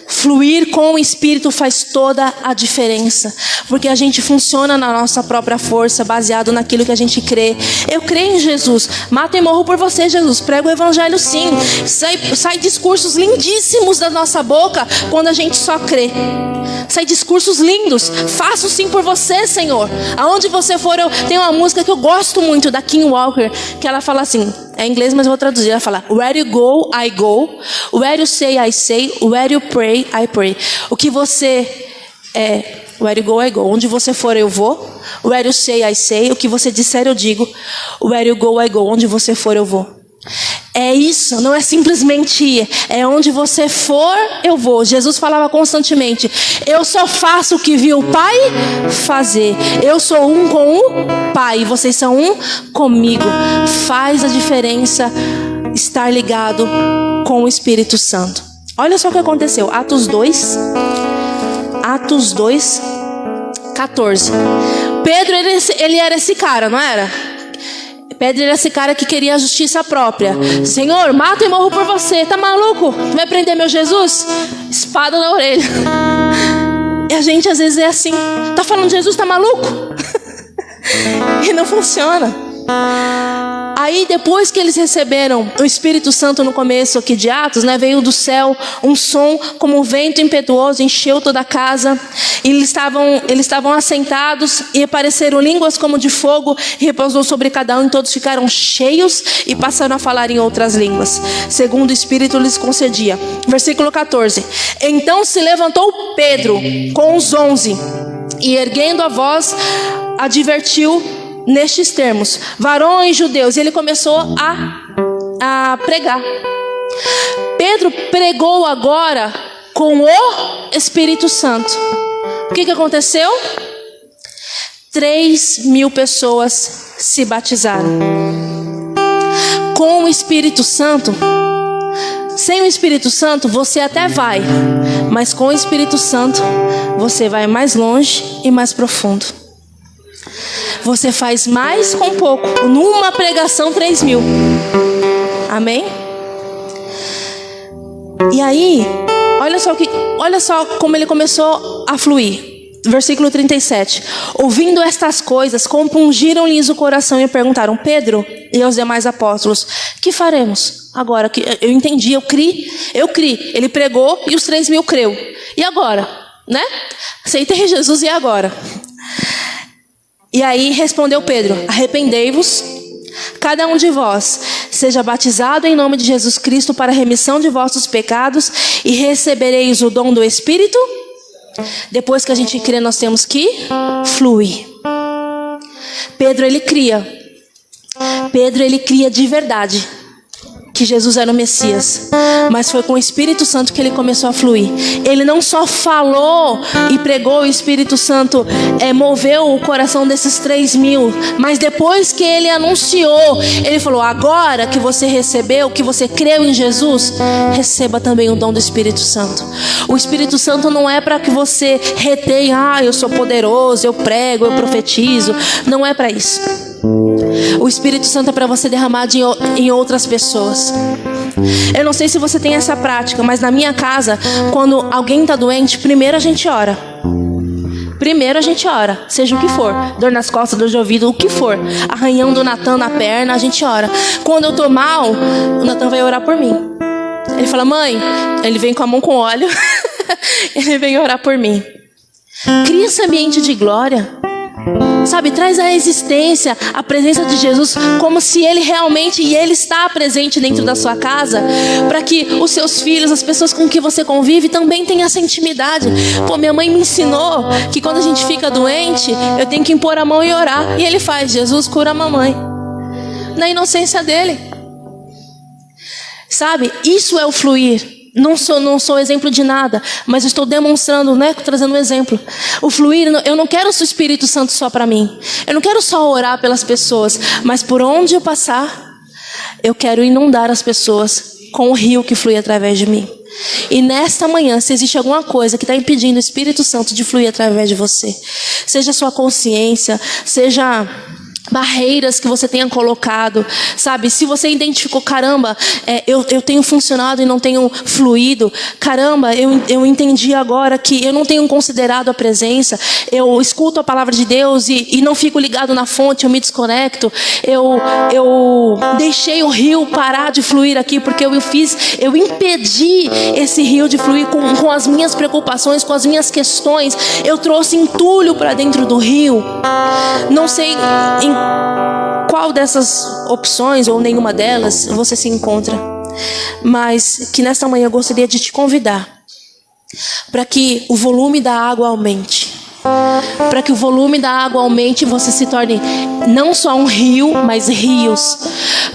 Speaker 2: Fluir com o Espírito faz toda a diferença. Porque a gente funciona na nossa própria força, baseado naquilo que a gente crê. Eu creio em Jesus. Mato e morro por você, Jesus. Prego o Evangelho sim. Sai discursos lindíssimos da nossa boca quando a gente só crê. Sai discursos lindos. Faço sim por você, Senhor. Aonde você for, eu tenho uma música que eu gosto muito, da Kim Walker, que ela fala assim, é em inglês, mas eu vou traduzir. Ela fala: Where you go, I go. Where you say, I say. Where you pray, I pray. O que você where you go, I go. Onde você for, eu vou. Where you say, I say. O que você disser, eu digo. Where you go, I go. Onde você for, eu vou. É isso, não é simplesmente ir. É onde você for, eu vou. Jesus falava constantemente: eu só faço o que vi o Pai fazer. Eu sou um com o Pai, vocês são um comigo. Faz a diferença estar ligado com o Espírito Santo. Olha só o que aconteceu. Atos 2, 14. Pedro, ele era esse cara, não era? Pedro era esse cara que queria a justiça própria. Senhor, mato e morro por você. Tá maluco? Vai prender meu Jesus? Espada na orelha. E a gente às vezes é assim. Tá falando de Jesus, tá maluco? E não funciona. Aí depois que eles receberam o Espírito Santo no começo aqui de Atos, né, veio do céu um som como um vento impetuoso, encheu toda a casa. E eles estavam assentados e apareceram línguas como de fogo, e repousou sobre cada um, e todos ficaram cheios e passaram a falar em outras línguas, segundo o Espírito lhes concedia. Versículo 14. Então se levantou Pedro com os 11 e erguendo a voz advertiu nestes termos: varões judeus. E ele começou a pregar. Pedro pregou agora com o Espírito Santo. O que aconteceu? 3.000 pessoas se batizaram. Com o Espírito Santo, sem o Espírito Santo você até vai, mas com o Espírito Santo você vai mais longe e mais profundo. Você faz mais com pouco. Numa pregação, 3.000. Amém? E aí, olha só como ele começou a fluir. Versículo 37. Ouvindo estas coisas, compungiram-lhes o coração e perguntaram: Pedro e aos demais apóstolos, que faremos agora? Eu entendi, eu criei. Ele pregou e os 3.000 creu. E agora? Né? Aceitei Jesus, e agora? E aí respondeu Pedro: arrependei-vos, cada um de vós seja batizado em nome de Jesus Cristo para a remissão de vossos pecados, e recebereis o dom do Espírito. Depois que a gente crê, nós temos que fluir. Pedro, ele cria de verdade que Jesus era o Messias, mas foi com o Espírito Santo que ele começou a fluir. Ele não só falou e pregou, o Espírito Santo moveu o coração desses 3.000, mas depois que ele anunciou, ele falou: agora que você recebeu, que você creu em Jesus, receba também o dom do Espírito Santo. O Espírito Santo não é para que você retenha: eu sou poderoso, eu prego, eu profetizo. Não é para isso. O Espírito Santo é para você derramar em outras pessoas. Eu não sei se você tem essa prática, mas na minha casa, quando alguém está doente, primeiro a gente ora. Seja o que for. Dor nas costas, dor de ouvido, o que for. Arranhão do Natan na perna, a gente ora. Quando eu estou mal, o Natan vai orar por mim. Ele fala: mãe, ele vem com a mão com óleo. Ele vem orar por mim. Cria esse ambiente de glória. Sabe, traz à existência a presença de Jesus como se Ele realmente, e Ele está presente dentro da sua casa, para que os seus filhos, as pessoas com que você convive, também tenham essa intimidade. Pô, minha mãe me ensinou que quando a gente fica doente, eu tenho que impor a mão e orar. E Ele faz, Jesus cura a mamãe, na inocência dele. Sabe, isso é o fluir. Não sou exemplo de nada, mas estou demonstrando, né, trazendo um exemplo. O fluir, eu não quero o Espírito Santo só para mim. Eu não quero só orar pelas pessoas, mas por onde eu passar, eu quero inundar as pessoas com o rio que flui através de mim. E nesta manhã, se existe alguma coisa que está impedindo o Espírito Santo de fluir através de você, seja a sua consciência, seja barreiras que você tenha colocado, sabe? Se você identificou, caramba, eu tenho funcionado e não tenho fluído, caramba, eu entendi agora que eu não tenho considerado a presença, eu escuto a palavra de Deus e não fico ligado na fonte, eu me desconecto, eu deixei o rio parar de fluir aqui, porque eu impedi esse rio de fluir com as minhas preocupações, com as minhas questões, eu trouxe entulho para dentro do rio. Não sei em qual dessas opções ou nenhuma delas você se encontra, mas que nesta manhã eu gostaria de te convidar para que o volume da água aumente. Para que o volume da água aumente e você se torne não só um rio, mas rios.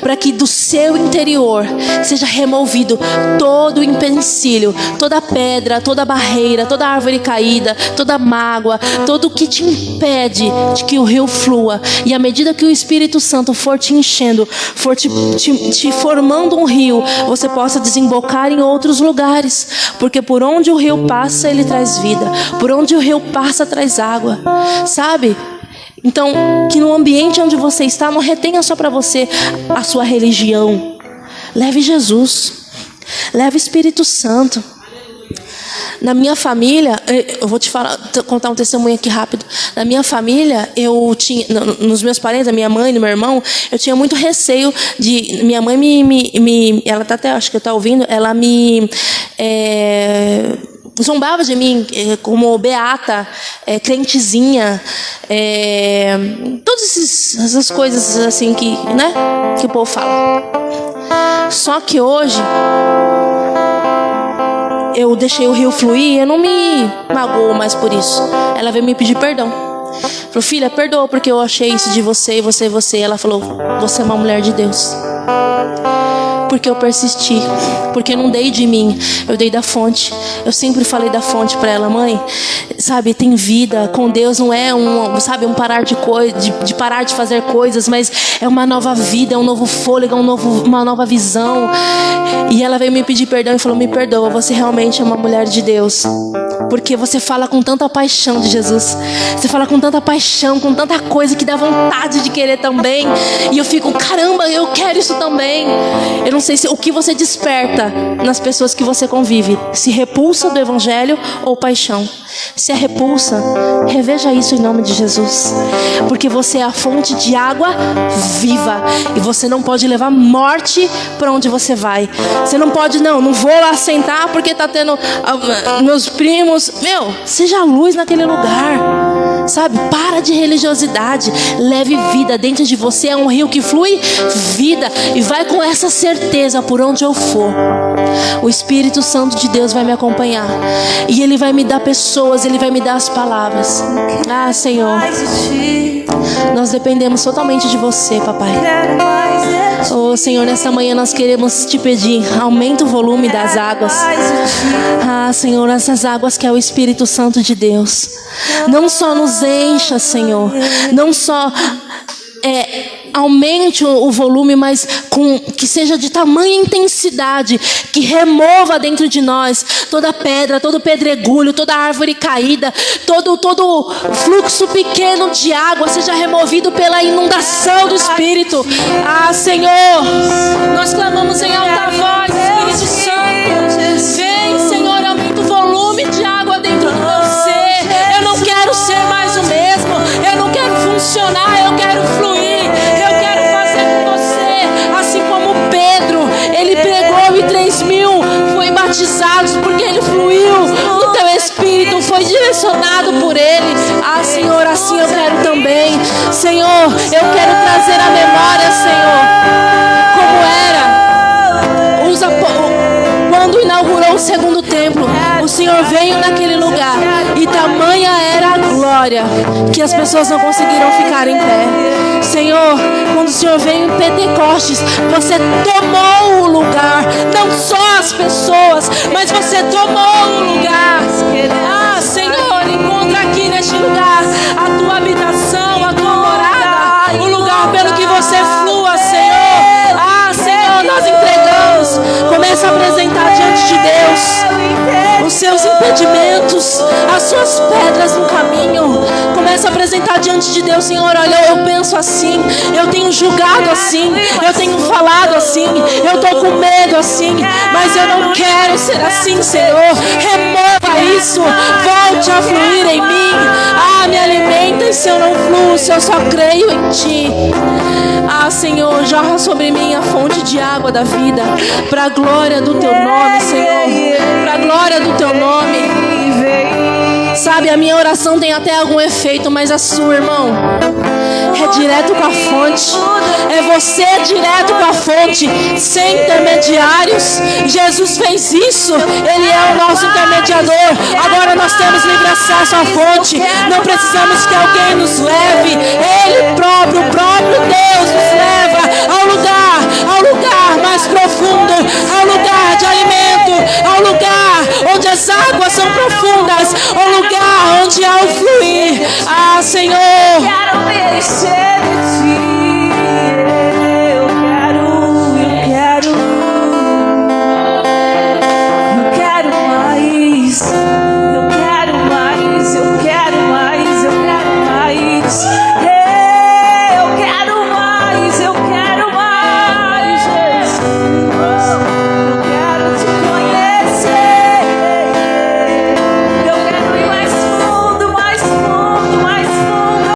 Speaker 2: Para que do seu interior seja removido todo o empecilho, toda pedra, toda barreira, toda árvore caída, toda mágoa, tudo o que te impede de que o rio flua. E à medida que o Espírito Santo for te enchendo, for te formando um rio, você possa desembocar em outros lugares. Porque por onde o rio passa, ele traz vida. Por onde o rio passa, traz água, sabe? Então, que no ambiente onde você está, não retenha só para você a sua religião. Leve Jesus, leve Espírito Santo. Na minha família, eu vou contar um testemunho aqui rápido. Na minha família, eu tinha, nos meus parentes, a minha mãe e meu irmão, eu tinha muito receio de... Minha mãe ela tá até, acho que está ouvindo, ela me... zombava de mim como beata, crentezinha, todas essas coisas assim que, né, que o povo fala. Só que hoje eu deixei o rio fluir e eu não me magoo mais por isso. Ela veio me pedir perdão. Falou, filha, perdoa porque eu achei isso de você e você. Ela falou, você é uma mulher de Deus. Porque eu persisti, porque eu não dei de mim, eu dei da fonte. Eu sempre falei da fonte para ela, mãe, sabe, tem vida com Deus, não é um parar de parar de fazer coisas, mas é uma nova vida, é um novo fôlego, uma nova visão. E ela veio me pedir perdão e falou, me perdoa, você realmente é uma mulher de Deus, porque você fala com tanta paixão de Jesus, você fala com tanta paixão, com tanta coisa que dá vontade de querer também. E eu fico, caramba, eu quero isso também. Eu não sei o que você desperta nas pessoas que você convive, se repulsa do evangelho ou paixão. Se é repulsa, reveja isso em nome de Jesus, porque você é a fonte de água viva e você não pode levar morte para onde você vai. Você não pode, não vou lá sentar porque tá tendo meus primos. Seja luz naquele lugar, sabe? Para de religiosidade, leve vida. Dentro de você é um rio que flui vida, e vai com essa certeza por onde eu for. O Espírito Santo de Deus vai me acompanhar e Ele vai me dar pessoas, Ele vai me dar as palavras. Ah, Senhor, nós dependemos totalmente de você, Papai. Oh, Senhor, nessa manhã nós queremos te pedir, aumenta o volume das águas. Ah, Senhor, essas águas que é o Espírito Santo de Deus. Não só nos encha, Senhor, não só aumente o volume, mas que seja de tamanha intensidade, que remova dentro de nós toda pedra, todo pedregulho, toda árvore caída, todo fluxo pequeno de água seja removido pela inundação do Espírito. Ah, Senhor, nós clamamos em alta voz, Espírito Santo, vem, Senhor, aumenta o volume de água dentro de você. Eu não quero ser mais o mesmo, eu não quero funcionar, eu quero fluir. Ele pregou e 3.000 foi batizados porque ele fluiu. O teu Espírito foi direcionado por ele. Ah, Senhor, assim eu quero também. Senhor, eu quero trazer à memória, Senhor, como era quando inaugurou o segundo templo. O Senhor veio naquele lugar e tamanha era a glória que as pessoas não conseguiram ficar em pé. Senhor, quando o Senhor veio em Pentecostes, você tomou o lugar, não só as pessoas, mas você tomou o lugar. Ah, Senhor, encontra aqui neste lugar a tua habitação, a tua morada, o lugar pelo que você flua, Senhor. Ah, Senhor, nós entregamos. Começa a apresentar diante de Deus os seus impedimentos, as suas pedras no caminho. Começa a apresentar diante de Deus: Senhor, olha, eu penso assim, eu tenho julgado assim, eu tenho falado assim, eu estou com medo assim, mas eu não quero ser assim, Senhor. Remova isso, volte a fluir em mim. Ah, me alimenta se eu não fluo, se eu só creio em Ti. Ah, Senhor, jorra sobre mim a fonte de água da vida, para a glória do Teu nome, Senhor, para a glória do Teu nome. Sabe, a minha oração tem até algum efeito, mas a sua, irmão, é direto com a fonte. É você direto com a fonte, sem intermediários. Jesus fez isso, Ele é o nosso intermediador. Agora nós temos livre acesso à fonte. Não precisamos que alguém nos leve, Ele próprio, o próprio Deus nos leva